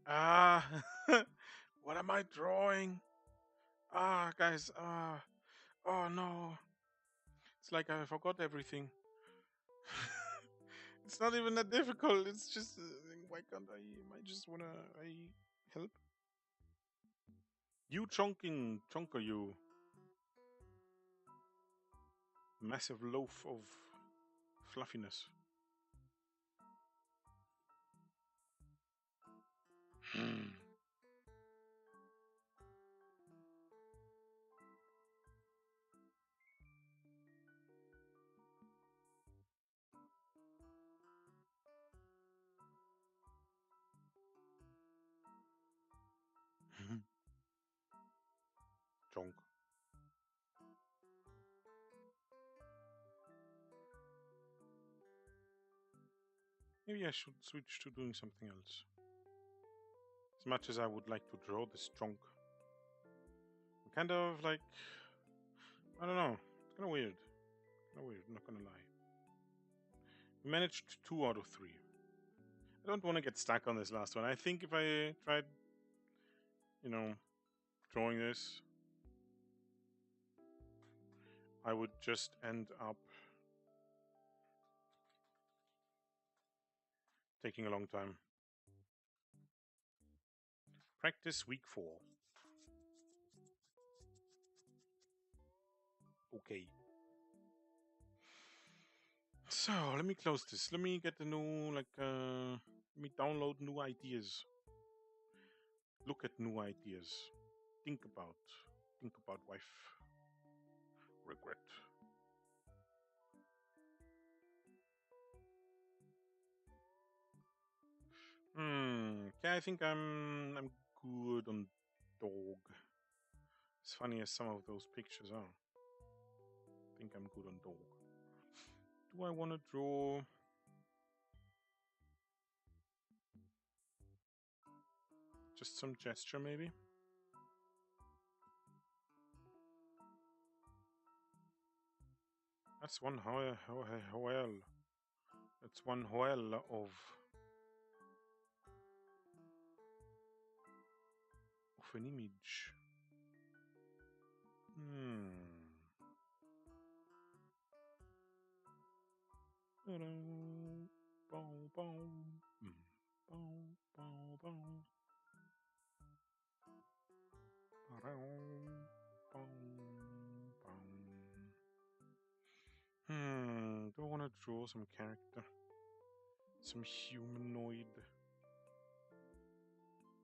Ah, what am I drawing? Ah, guys. Ah, oh no. It's like I forgot everything. It's not even that difficult. It's just why can't I? I just wanna. I help. You chunker, you massive loaf of fluffiness. Hmm. Chunk. Maybe I should switch to doing something else. As much as I would like to draw this chunk, I'm kind of like, I don't know. It's kind of weird. Kind of weird. Not gonna lie. We managed 2 out of 3. I don't want to get stuck on this last one. I think if I tried, you know, drawing this, I would just end up taking a long time. Practice week 4. Okay. So let me close this. Let me get the new let me download new ideas. Look at new ideas. Think about wife. Regret. Okay, I think I'm good on dog. As funny as some of those pictures are. I think I'm good on dog. Do I want to draw? Just some gesture, maybe? That's one hoel. That's one hoel of an image. Do I want to draw some character? Some humanoid?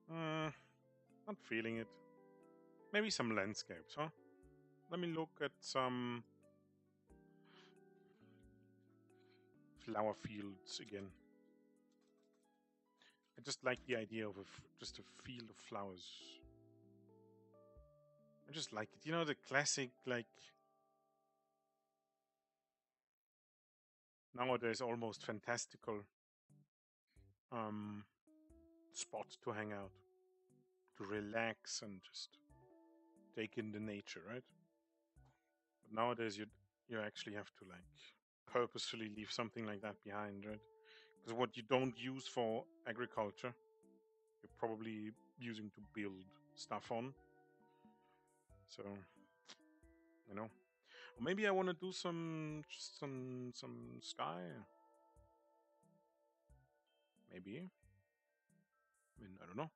Not feeling it. Maybe some landscapes, huh? Let me look at some flower fields again. I just like the idea of just a field of flowers. I just like it. You know, the classic, like, nowadays almost fantastical um, spot to hang out, to relax and just take in the nature, right? But nowadays you actually have to like purposefully leave something like that behind, right? Because what you don't use for agriculture, you're probably using to build stuff on. So, you know, or maybe I want to do some sky. Maybe. I mean, I don't know.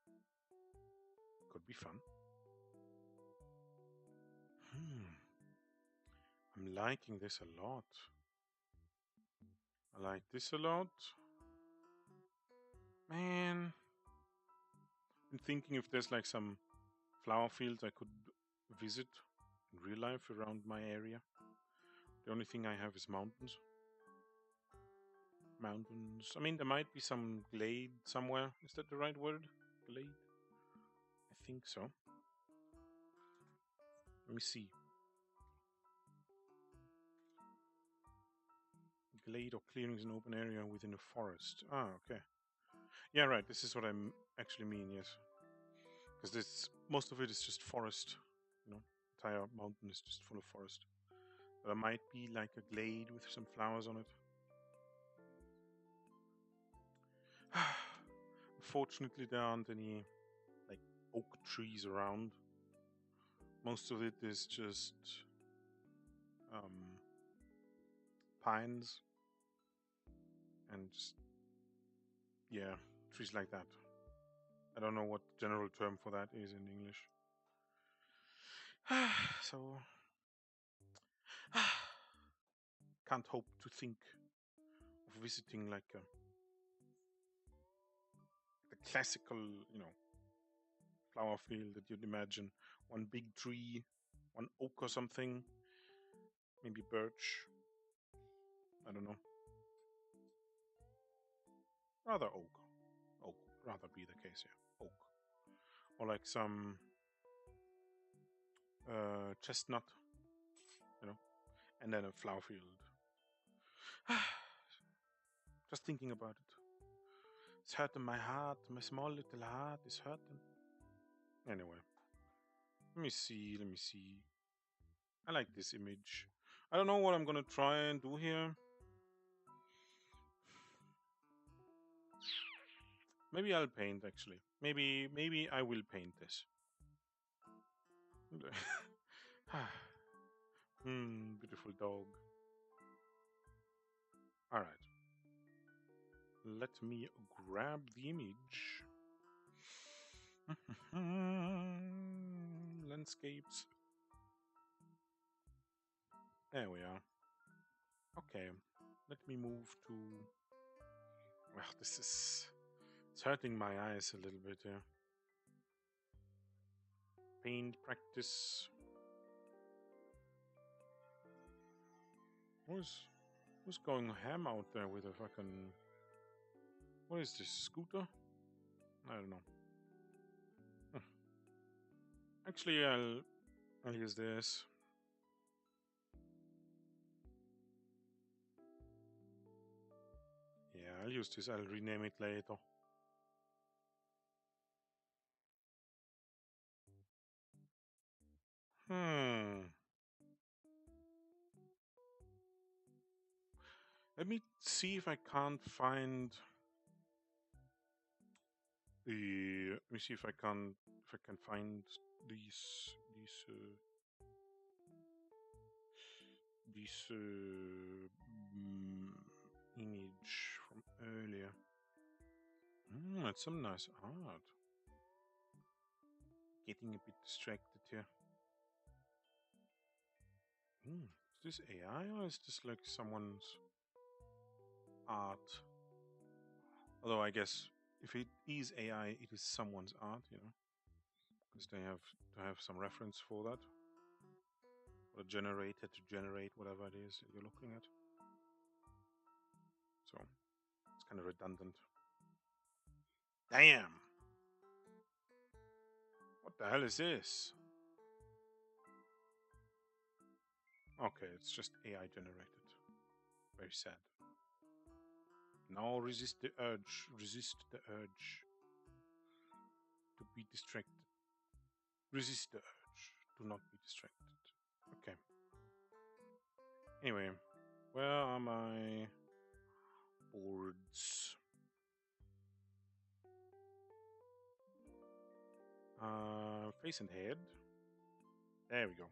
Could be fun. I'm liking this a lot. I like this a lot. Man, I'm thinking if there's like some flower fields I could visit in real life around my area. The only thing I have is mountains. Mountains. I mean, there might be some glade somewhere. Is that the right word? Glade? I think so. Let me see. Glade or clearings in open area within a forest. Ah, okay. Yeah, right. This is what I actually mean, yes. Because this most of it is just forest. You know, entire mountain is just full of forest. But there might be like a glade with some flowers on it. Unfortunately, there aren't any like oak trees around. Most of it is just pines and just, yeah, trees like that. I don't know what the general term for that is in English. So can't hope to think of visiting like the classical, you know, flower field that you'd imagine. One big tree, one oak or something, maybe birch. I don't know. Rather oak. Oak, rather be the case, yeah. Oak. Or like some chestnut, you know, and then a flower field. Just thinking about it. It's hurting my heart. My small little heart is hurting. Anyway, let me see. Let me see. I like this image. I don't know what I'm gonna try and do here. Maybe I'll paint actually. Maybe I will paint this. Beautiful dog. All right. Let me grab the image. Landscapes. There we are. Okay. Let me move to. Well, this is. It's hurting my eyes a little bit here. Paint practice. Who's going ham out there with a fucking. What is this? Scooter? I don't know. Actually, I'll use this. Yeah, I'll use this. I'll rename it later. Let me see if I can't find the. Let me see if I can find these image from earlier. That's some nice art. Getting a bit distracted here. Is this AI or is this like someone's art? Although I guess if it is AI, it is someone's art, you know, because they have to have some reference for that. Or a generator to generate whatever it is that you're looking at. so it's kind of redundant. Damn! What the hell is this? Okay, it's just AI generated. Very sad. Now resist the urge. Resist the urge to be distracted. Resist the urge. Do not be distracted. Okay. Anyway, where are my boards? Face and head. There we go.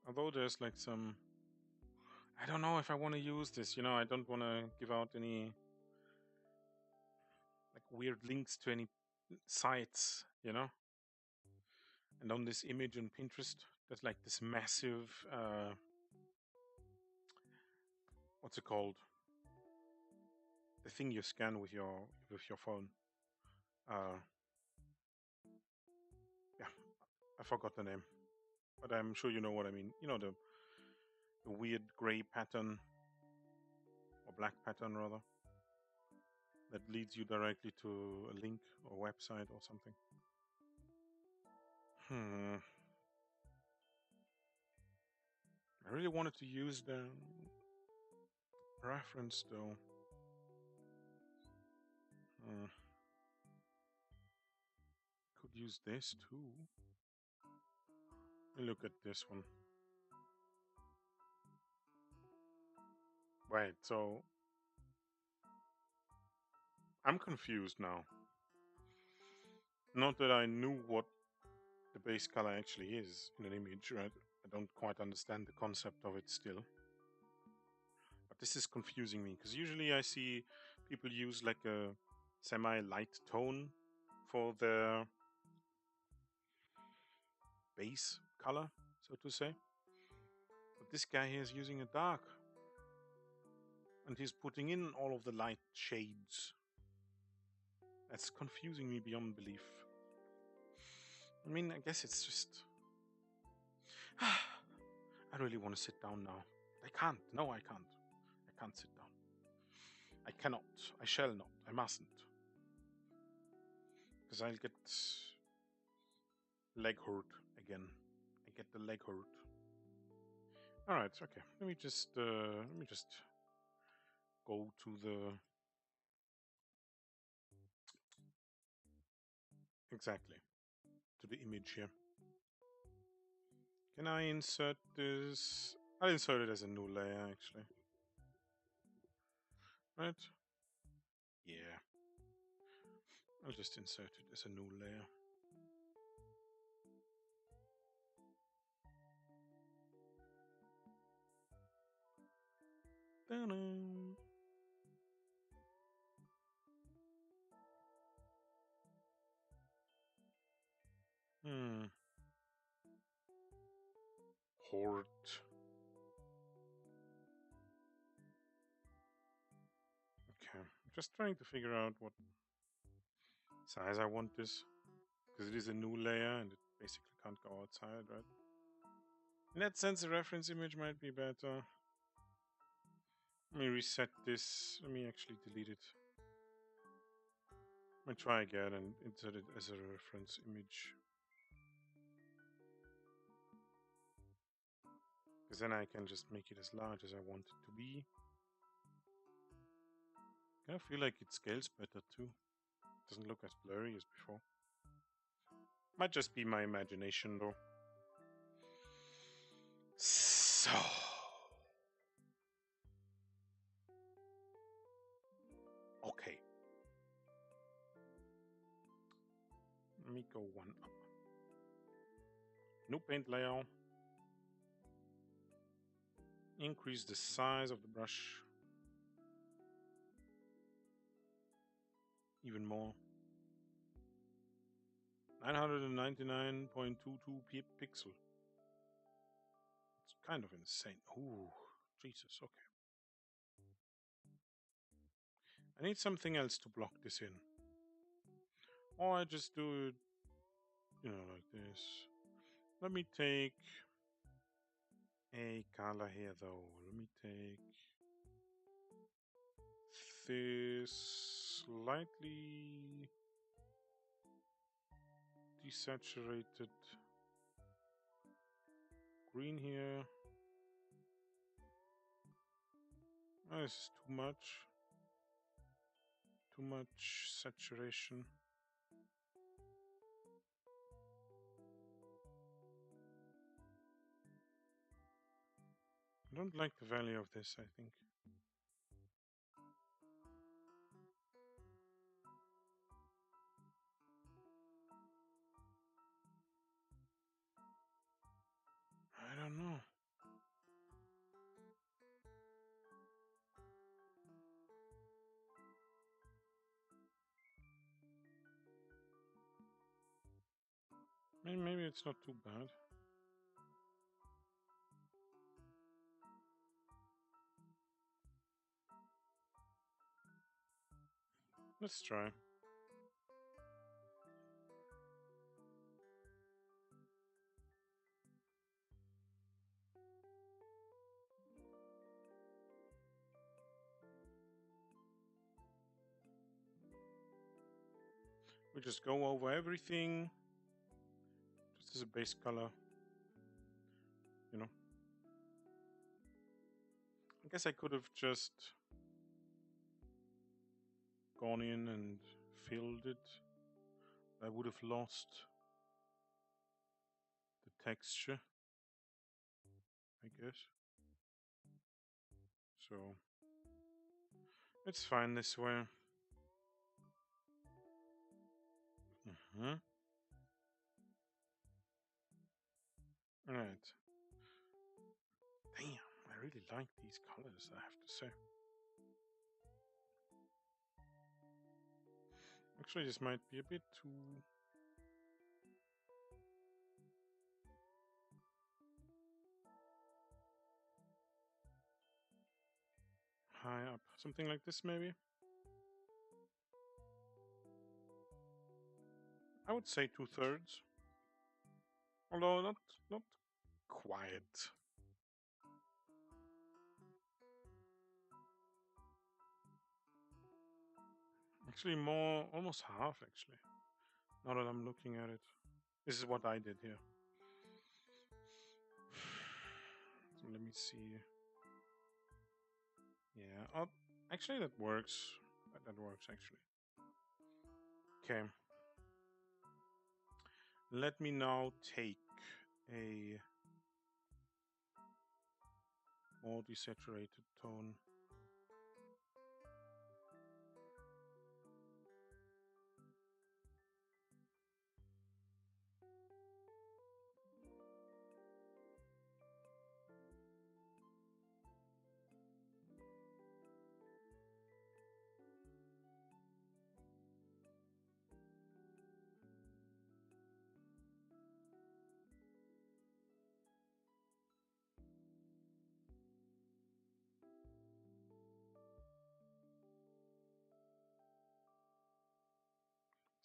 Although there's like some, I don't know if I want to use this. I don't want to give out any like weird links to any sites. And on this image on Pinterest, there's like this massive, what's it called? The thing you scan with your phone. Yeah, I forgot the name, but I'm sure you know what I mean. The weird gray pattern or black pattern rather that leads you directly to a link or website or something. I really wanted to use the reference though. Could use this too. Look at this one. Wait, so I'm confused now. Not that I knew what the base color actually is in an image, right? I don't quite understand the concept of it still. But this is confusing me, because usually I see people use like a semi-light tone for their base color, so to say. But this guy here is using a dark. And he's putting in all of the light shades. That's confusing me beyond belief. I mean, I guess it's just... I really want to sit down now. I can't. No, I can't. I can't sit down. I cannot. I shall not. I mustn't. Because I'll get leg hurt again. I get the leg hurt. Alright, okay. Let me just go to the... Exactly. To the image here. Can I insert this? I'll insert it as a new layer, actually. Right? Yeah. I'll just insert it as a new layer. Ta-da! Horde. Okay, I'm just trying to figure out what size I want this, because it is a new layer and it basically can't go outside, right? In that sense, the reference image might be better. Let me reset this. Let me actually delete it. Let me try again and insert it as a reference image. Because then I can just make it as large as I want it to be. I feel like it scales better too. Doesn't look as blurry as before. Might just be my imagination though. So... okay. Let me go one up. New paint layer. Increase the size of the brush even more. 999.22 pixel. It's kind of insane. Ooh, Jesus, okay. I need something else to block this in. Or I just do it, you know, like this. Let me take a color here though. Let me take this slightly desaturated green here. Oh, this is too much. Too much saturation. I don't like the value of this, I think. I don't know. Maybe it's not too bad. Let's try. We just go over everything, just as a base color, you know. I guess I could have just gone in and filled it. I would have lost the texture, I guess. So it's fine this way. Alright. Damn, I really like these colors, I have to say. Actually, this might be a bit too... high up. Something like this, maybe? I would say 2/3. Although not quite. Actually, more, almost half, actually. Now that I'm looking at it. This is what I did here. So let me see. Yeah, actually that works. That works, actually. Okay. Let me now take a more desaturated tone.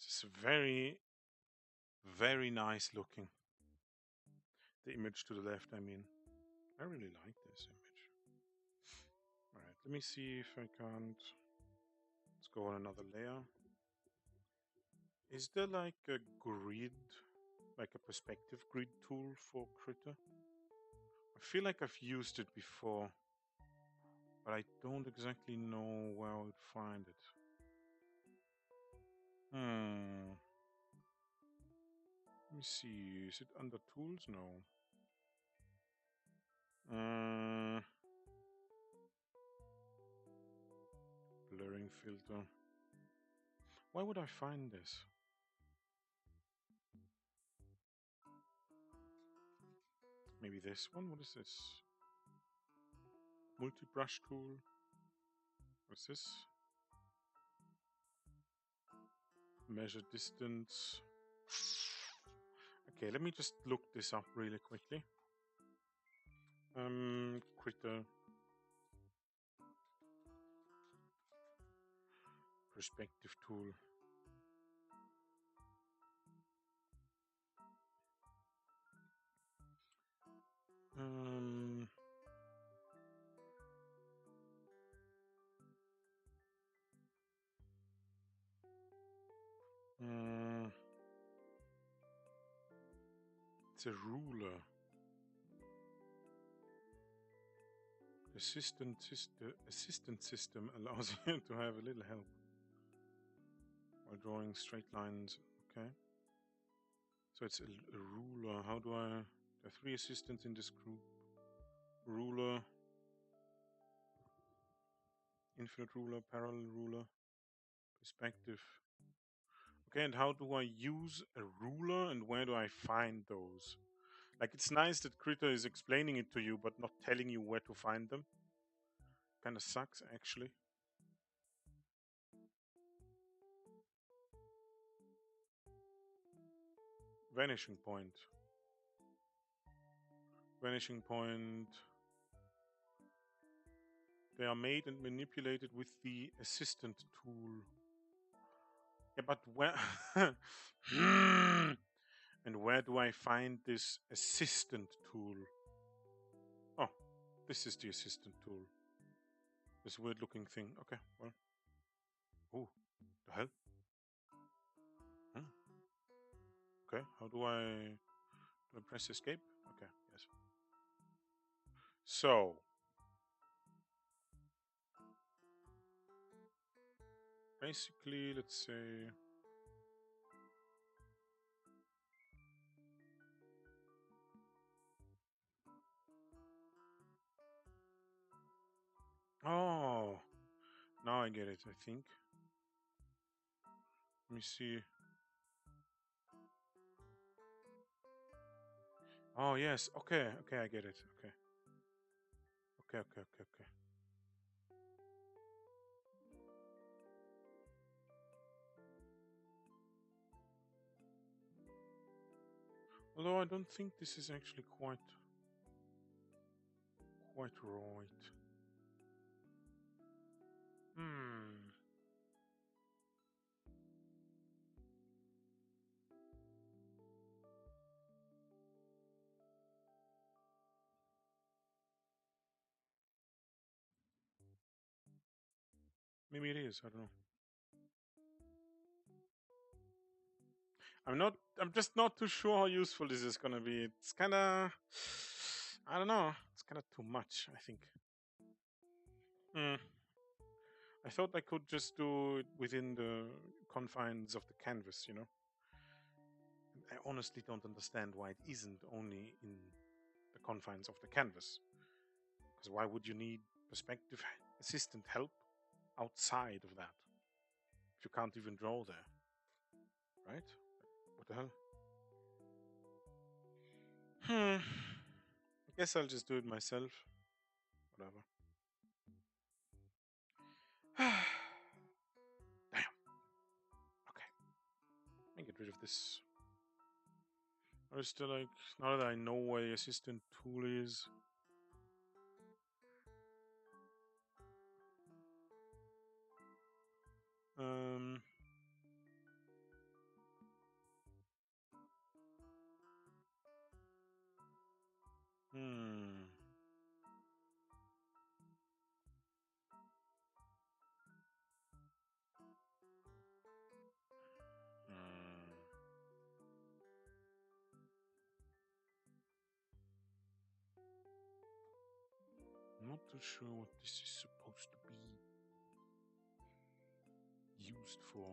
This is very, very nice looking. The image to the left, I mean. I really like this image. Alright, let me see if I can't... Let's go on another layer. Is there like a grid, like a perspective grid tool for Critter? I feel like I've used it before, but I don't exactly know where I would find it. Let me see, is it under tools? No. Blurring filter. Why would I find this? Maybe this one? What is this? Multi-brush tool. What's this? Measure distance. Okay, let me just look this up really quickly. Critter. Perspective tool. It's a ruler. The assistant system allows you to have a little help while drawing straight lines. Okay. So it's a ruler. How do I... There are 3 assistants in this group. Ruler, infinite ruler, parallel ruler, perspective. Okay, and how do I use a ruler and where do I find those? Like, it's nice that Critter is explaining it to you but not telling you where to find them. Kind of sucks, actually. Vanishing point. Vanishing point. They are made and manipulated with the assistant tool. Yeah, but where... And where do I find this assistant tool? Oh, this is the assistant tool. This weird looking thing. Okay, well. Oh, the hell? Hmm. Okay, how do I press escape? Okay, yes. So, basically, let's say... Oh, now I get it, I think. Let me see. Oh, yes. Okay, okay, I get it. Okay. Okay. Although I don't think this is actually quite right. Hmm. Maybe it is. I don't know. I'm just not too sure how useful this is gonna be. It's kinda, I don't know. It's kinda too much, I think. I thought I could just do it within the confines of the canvas, you know? I honestly don't understand why it isn't only in the confines of the canvas. Because why would you need perspective assistant help outside of that? If you can't even draw there. Right? What the hell? I guess I'll just do it myself. Whatever. Damn. Okay. Let me get rid of this. I was still like, now that I know where the assistant tool is. Um. Hmm. Not too sure what this is supposed to be used for.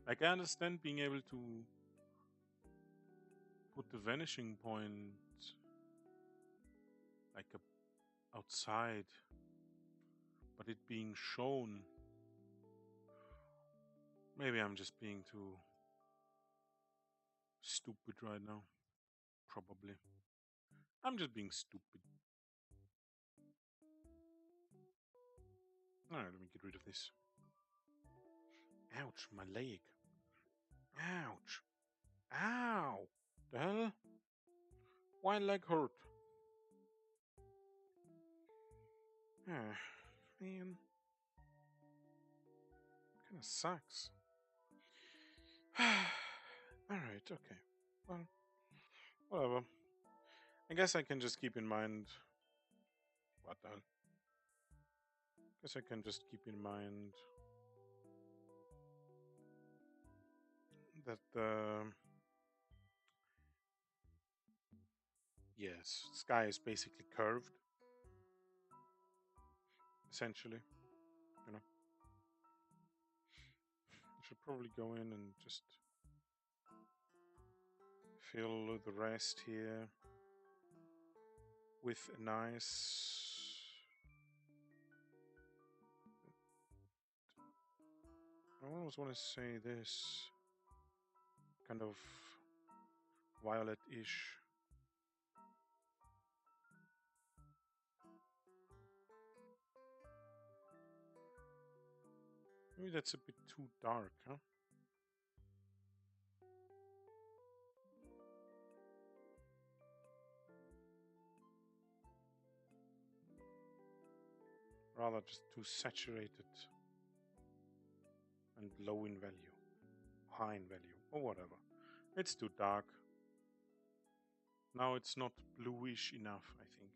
Like, I understand being able to put the vanishing point like outside, but it being shown. Maybe I'm just being too stupid right now. Probably. I'm just being stupid. Alright, let me get rid of this. Ouch, my leg. Ouch. Ow! The hell? Why leg hurt? Ah, man. Kinda sucks. Alright, okay. Well, whatever. I guess I can just keep in mind... What the hell? Guess I can just keep in mind that Yes, sky is basically curved, essentially. You know, I should probably go in and just fill the rest here with a nice. I almost want to say this kind of violet-ish. Maybe that's a bit too dark, huh? Rather just too saturated and low in value, high in value, or whatever. It's too dark. Now it's not bluish enough, I think.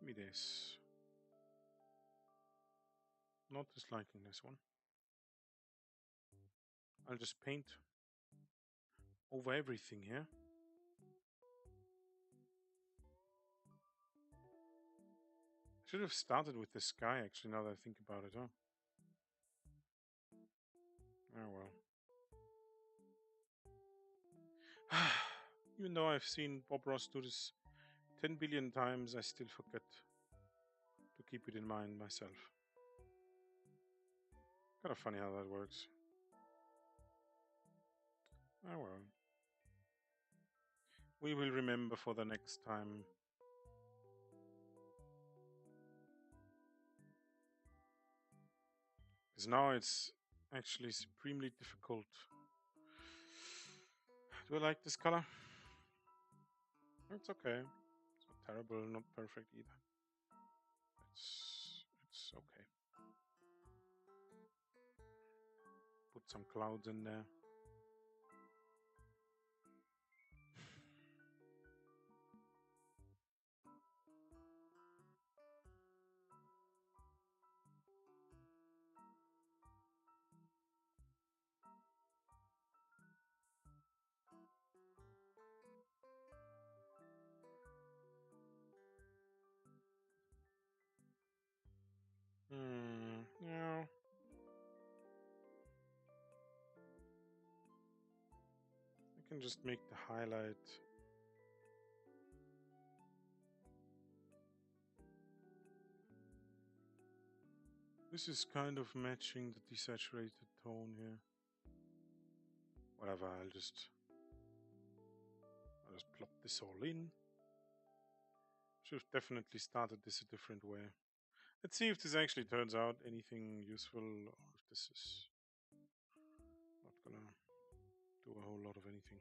Give me this. Not disliking this one. I'll just paint over everything here. Should have started with the sky, actually, now that I think about it, huh? Oh well. Even though I've seen Bob Ross do this 10 billion times, I still forget to keep it in mind myself. Kind of funny how that works. Oh well. We will remember for the next time. Because now it's actually supremely difficult. Do I like this color? It's okay. It's not terrible, not perfect either. It's okay. Put some clouds in there. Yeah. I can just make the highlight. This is kind of matching the desaturated tone here. Whatever, I'll just plop this all in. Should have definitely started this a different way. Let's see if this actually turns out anything useful, or if this is not gonna do a whole lot of anything.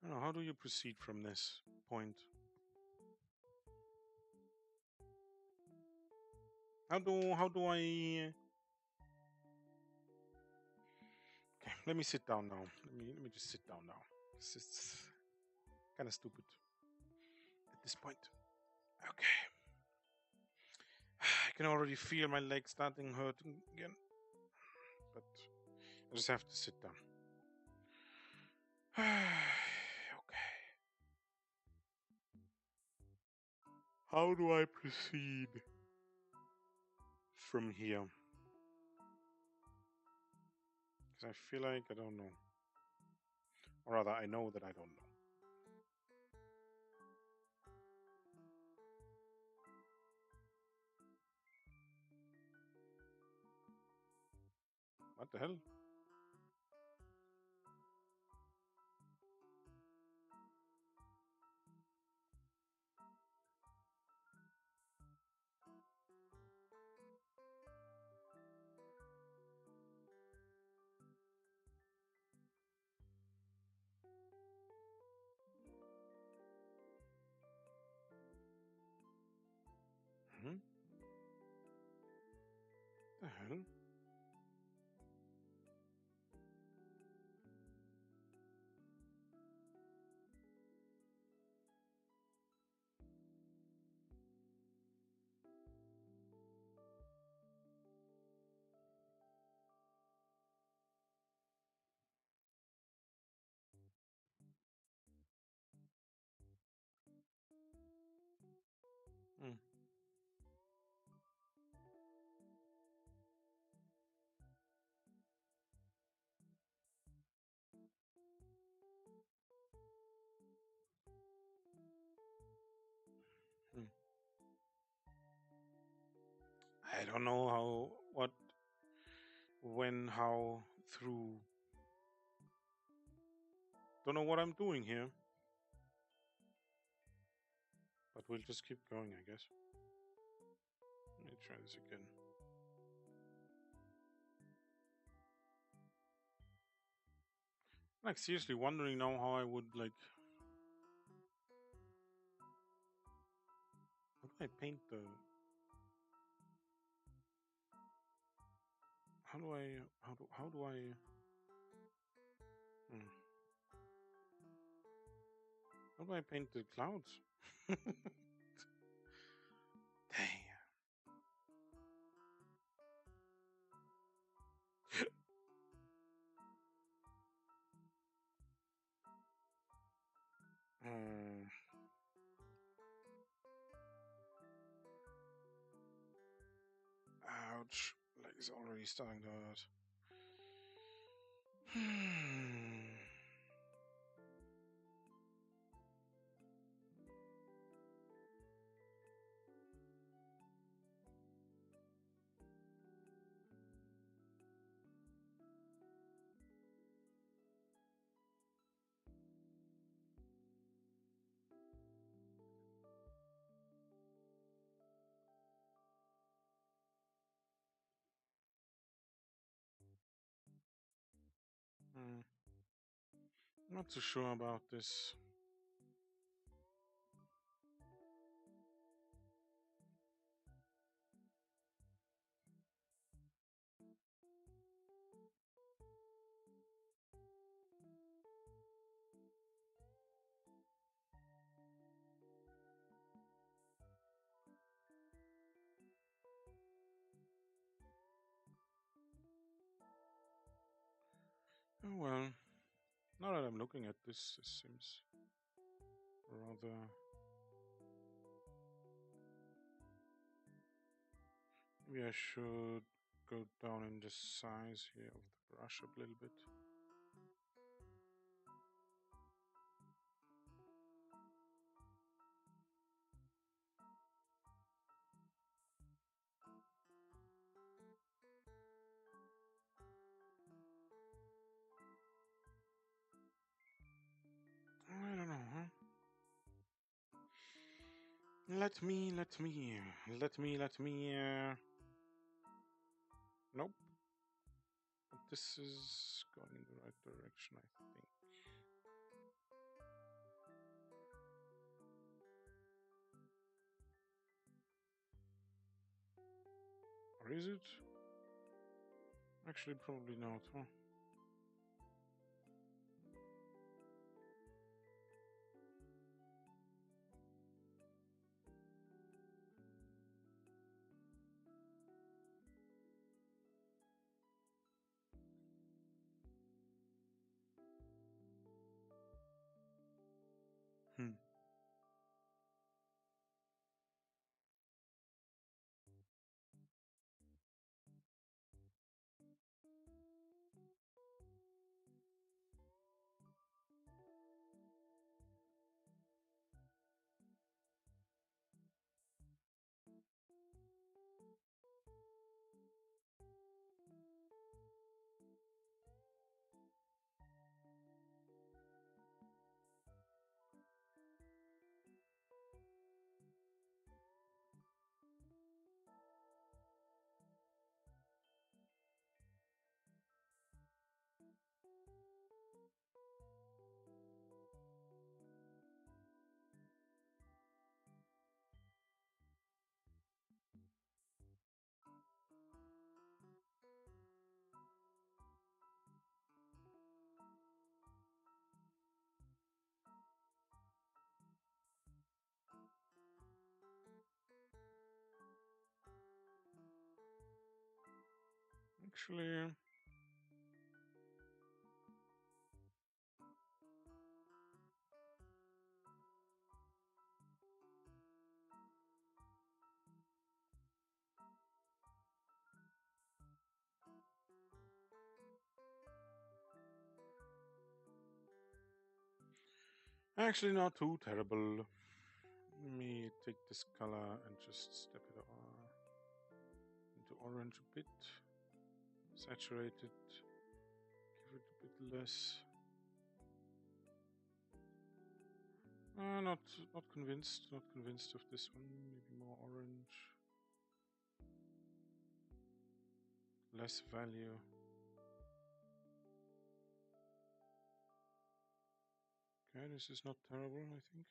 I don't know, how do you proceed from this point? How do I? Okay, let me sit down now. Let me just sit down now. It's kind of stupid at this point. Okay. I can already feel my legs starting hurting again. But I just have to sit down. Okay. How do I proceed from here? Because I feel like I don't know. Or rather, I know that I don't know. What the hell? Hmm? The hell? don't know how, what, when, how, through. Don't know what I'm doing here. But we'll just keep going, I guess. Let me try this again. Like, seriously wondering now how I would, like... How do I paint the... How do I... How do I... How do I paint the clouds? Dang. Ouch. Like, it's already starting to hurt. Not too sure about this. Oh well. Now that I'm looking at this, this seems rather... Maybe I should go down in the size here of the brush a little bit. I don't know, huh? Let me... Nope. But this is going in the right direction, I think. Or is it? Actually, probably not, huh? Hmm. Actually, not too terrible. Let me take this color and just step it on. And orange a bit. Saturate it. Give it a bit less. Not convinced. Not convinced of this one. Maybe more orange. Less value. Okay, this is not terrible, I think.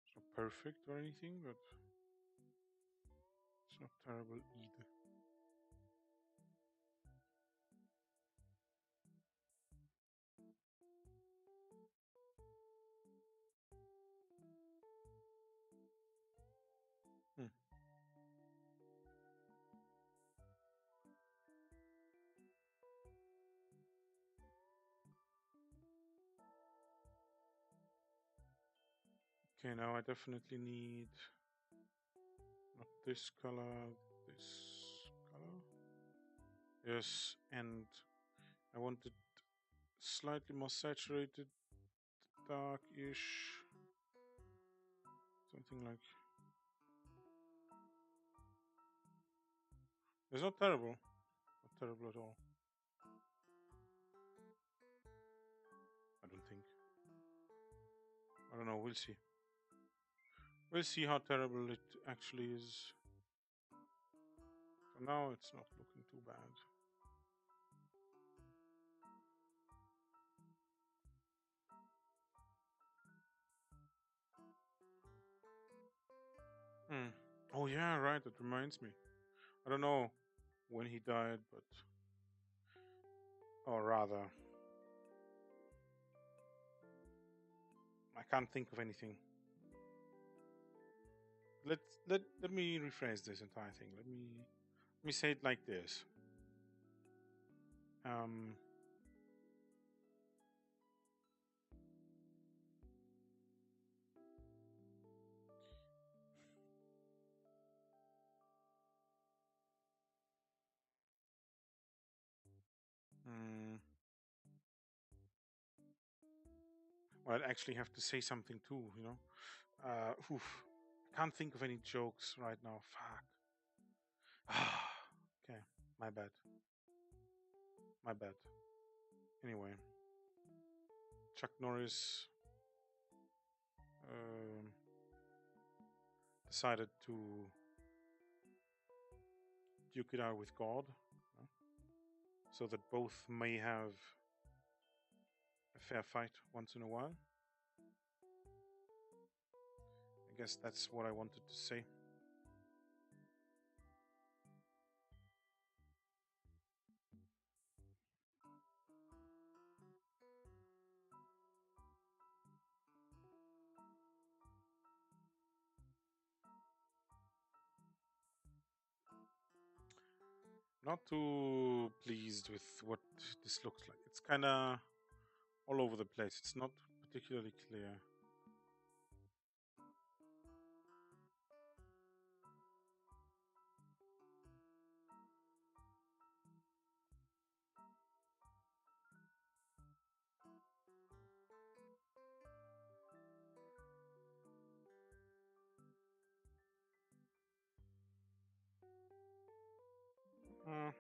It's not perfect or anything, but it's not terrible either. Okay, now I definitely need not this color, this color. Yes, and I want it slightly more saturated, dark-ish, something like. It's not terrible, not terrible at all. I don't think. I don't know. We'll see. We'll see how terrible it actually is. For now, it's not looking too bad. Oh yeah, right. That reminds me. I don't know when he died, but or rather, I can't think of anything. Let me rephrase this entire thing. Let me say it like this. Um, mm, well, I'd actually have to say something too, you know. Oof, I can't think of any jokes right now. Fuck. Okay, my bad. My bad. Anyway, Chuck Norris um, decided to duke it out with God, you know, so that both may have a fair fight once in a while. I guess that's what I wanted to say. Not too pleased with what this looks like. It's kind of all over the place. It's not particularly clear. No.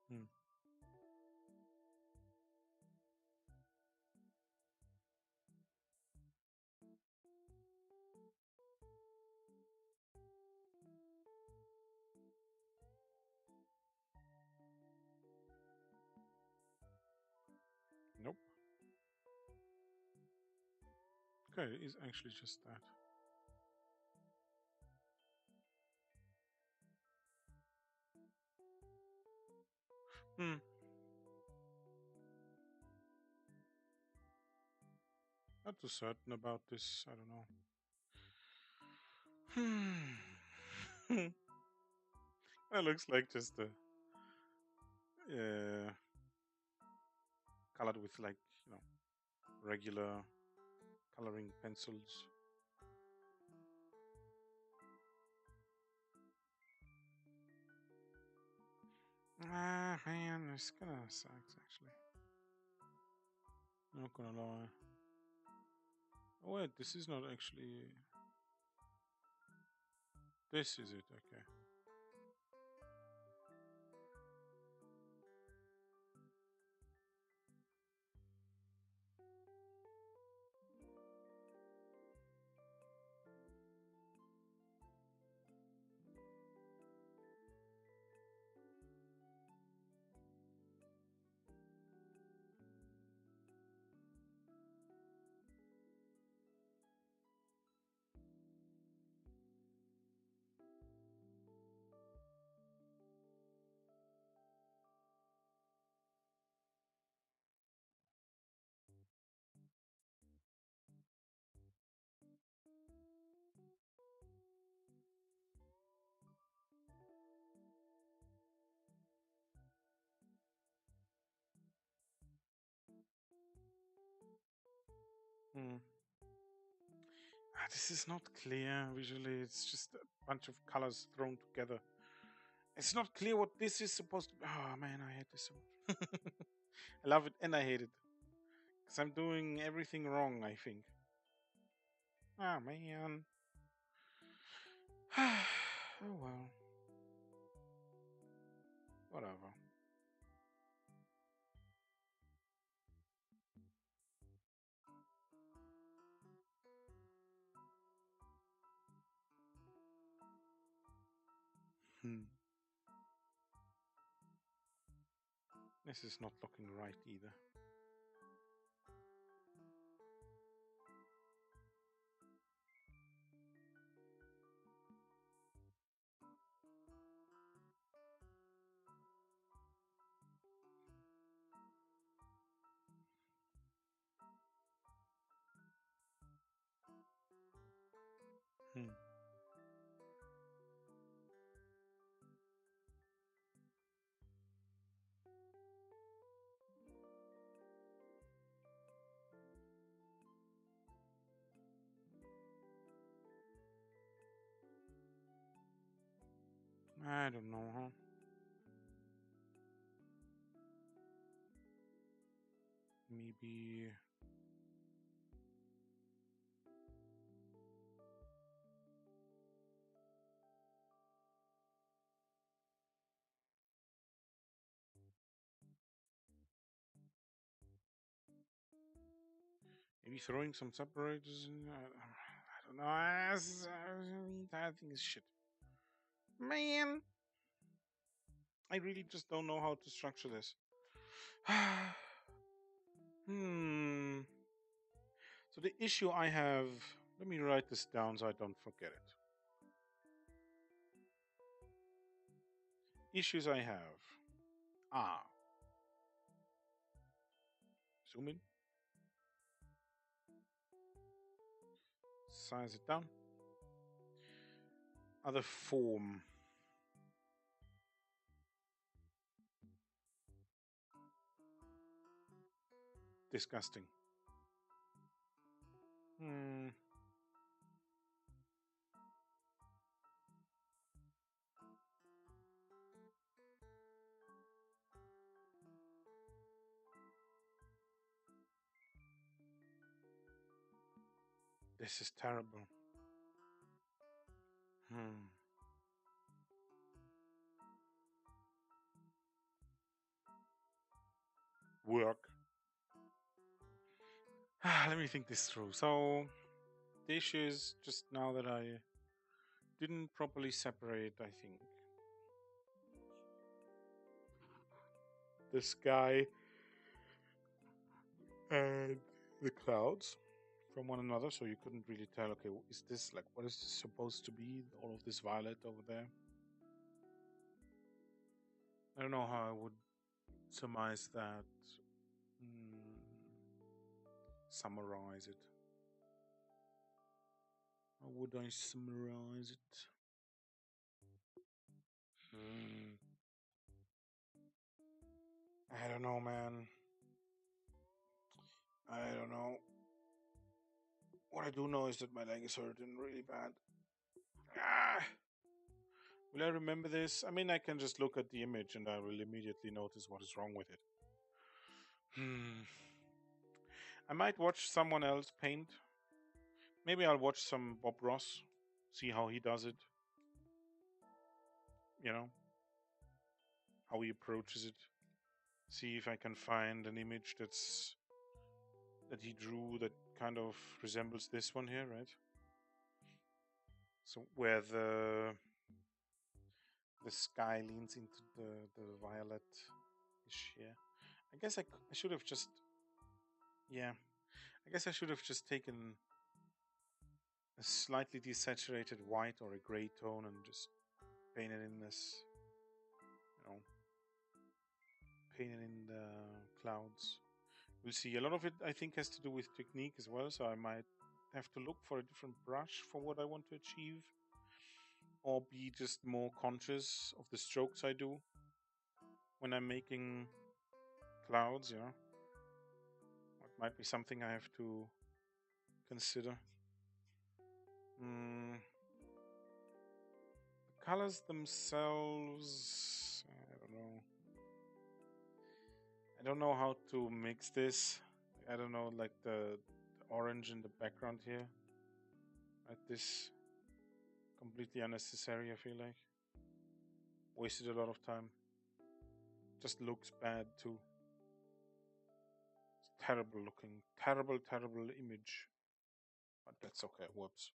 Hmm. Nope. Okay, it is actually just that. Hmm. Not too certain about this. I don't know. That looks like just a uh, colored with like regular coloring pencils. Ah man, it's kind of sucks actually. Not gonna lie. Oh wait, this is not actually. This is it. Okay. Hmm. This is not clear visually. It's just a bunch of colors thrown together. It's not clear what this is supposed to be. Oh man, I hate this so much. I love it and I hate it. Because I'm doing everything wrong, I think. Ah man. Oh well. Whatever. Hmm. This is not looking right either. Hmm. I don't know, huh? Maybe. Maybe throwing some separators in. I don't know. The entire thing is shit. Man, I really just don't know how to structure this. Hmm. So the issue I have. Let me write this down so I don't forget it. Issues I have. Ah. Zoom in. Size it down. Other form. Disgusting. Hmm. This is terrible. Hmm. Work. Let me think this through. So, the issue is just now that I didn't properly separate, I think, the sky and the clouds from one another. So you couldn't really tell, okay, is this like, what is this supposed to be? All of this violet over there. I don't know how I would surmise that, mm, summarize it. How would I summarize it? I don't know, man. I don't know. What I do know is that my leg is hurting really bad. Ah! Will I remember this? I mean, I can just look at the image and I will immediately notice what is wrong with it. I might watch someone else paint. Maybe I'll watch some Bob Ross, see how he does it. You know, how he approaches it. See if I can find an image that he drew that kind of resembles this one here, right? So where the sky leans into the violet-ish here. I guess I should have just, yeah, I guess I should have just taken a slightly desaturated white or a gray tone and just painted in this, you know, painted in the clouds. We'll see. A lot of it, I think, has to do with technique as well, so I might have to look for a different brush for what I want to achieve, or be just more conscious of the strokes I do when I'm making clouds, you know. It might be something I have to consider. The colors themselves, I don't know. I don't know how to mix this. I don't know, like the orange in the background here. Like this, completely unnecessary, I feel like. Wasted a lot of time. Just looks bad too. It's terrible looking. Terrible, terrible image. But that's okay. Whoops.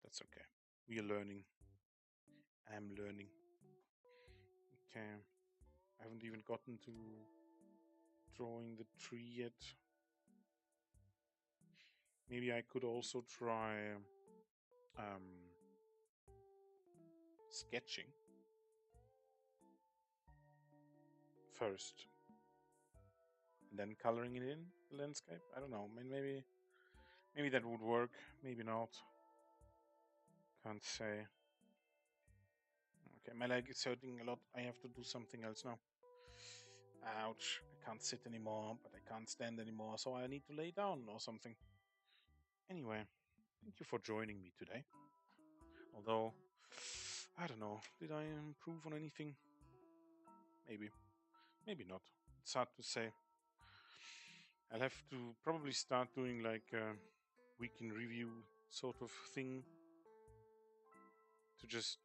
That's okay. We are learning. I'm learning. Okay. I haven't even gotten to drawing the tree yet. Maybe I could also try sketching first, and then coloring it in the landscape. I don't know. I mean, maybe that would work. Maybe not. Can't say. Okay, my leg is hurting a lot. I have to do something else now. Ouch. I can't sit anymore, but I can't stand anymore, so I need to lay down or something. Anyway, thank you for joining me today. Although, I don't know, did I improve on anything? Maybe. Maybe not. It's hard to say. I'll have to probably start doing like a week in review sort of thing to just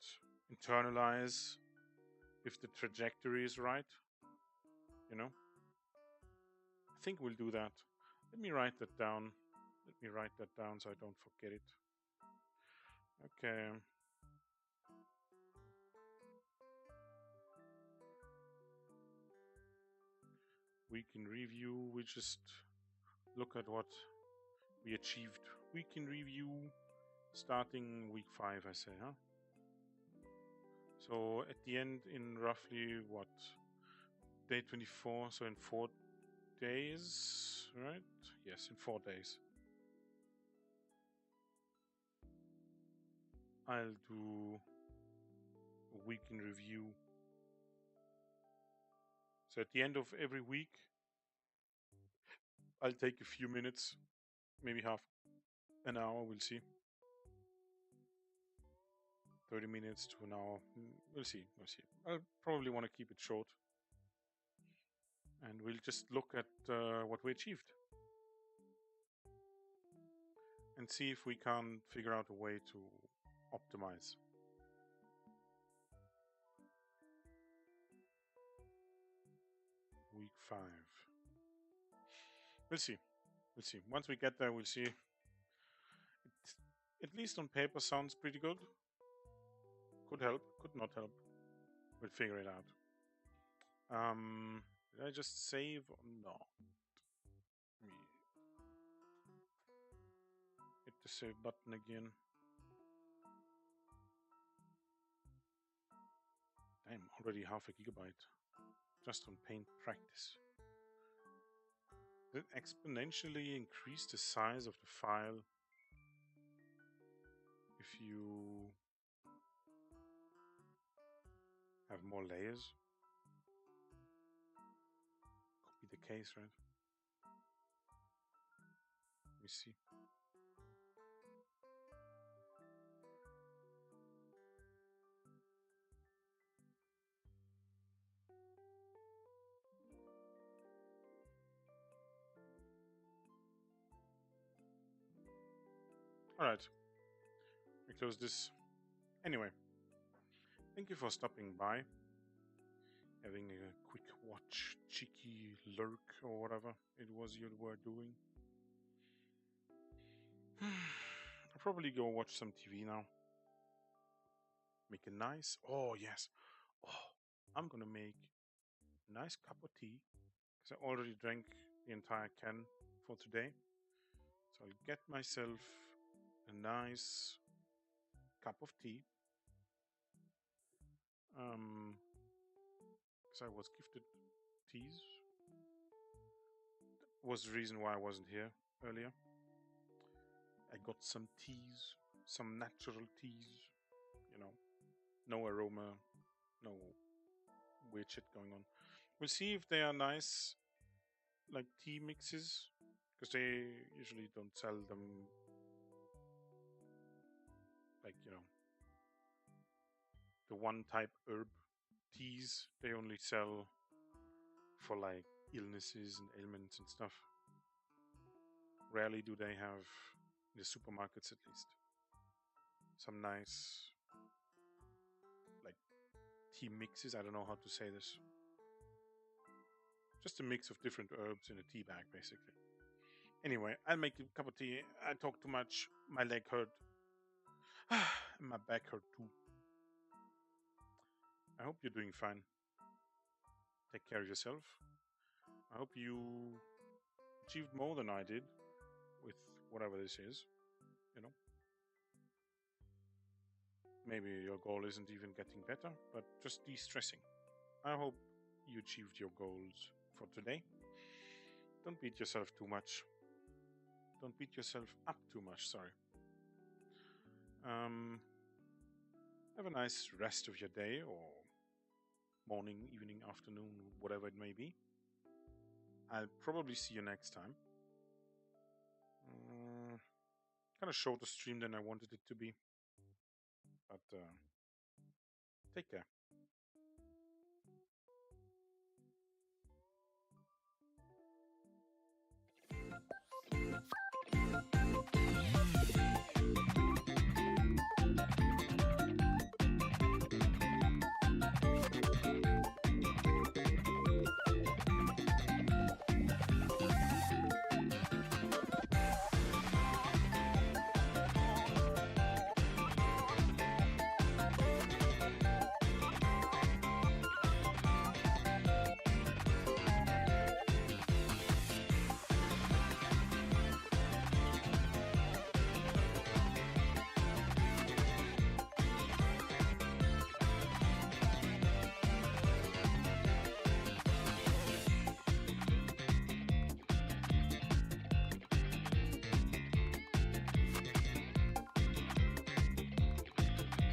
internalize if the trajectory is right, you know? I think we'll do that. Let me write that down. Let me write that down so I don't forget it. Okay. Week in review, we just look at what we achieved. Week in review, starting week 5, I say, huh? So at the end, in roughly what, day 24, so in 4 days, right? Yes, in 4 days. I'll do a week in review. So at the end of every week, I'll take a few minutes, maybe half an hour, we'll see. 30 minutes to an hour, we'll see, we'll see. I'll probably want to keep it short. And we'll just look at what we achieved. And see if we can figure out a way to optimize. Week 5. We'll see. We'll see. Once we get there, we'll see. It, at least on paper, sounds pretty good. Could help, could not help. We'll figure it out. Did I just save or no? Let me hit the save button again. I'm already half a gigabyte just on paint practice. Did it exponentially increase the size of the file if you have more layers. Could be the case, right? Let me see. All right, we close this. Anyway, thank you for stopping by, having a quick watch, cheeky lurk, or whatever it was you were doing. I'll probably go watch some TV now. Make a nice. Oh yes. Oh, I'm gonna make a nice cup of tea because I already drank the entire can for today. So I'll get myself a nice cup of tea. Because I was gifted teas. Was the reason why I wasn't here earlier. I got some teas, some natural teas, you know, no aroma, no weird shit going on. We'll see if they are nice, like tea mixes, because they usually don't sell them, like, the one type herb teas. They only sell for like illnesses and ailments and stuff. Rarely do they have, in the supermarkets at least, some nice like tea mixes. I don't know how to say this. Just a mix of different herbs in a tea bag, basically. Anyway, I'll make a cup of tea. I talk too much. My leg hurt. And my back hurt too. I hope you're doing fine. Take care of yourself. I hope you achieved more than I did with whatever this is. You know, maybe your goal isn't even getting better, but just de stressing. I hope you achieved your goals for today. Don't beat yourself too much. Don't beat yourself up too much, sorry. Um, have a nice rest of your day or morning, evening, afternoon, whatever it may be. I'll probably see you next time. Kind of shorter stream than I wanted it to be, but take care.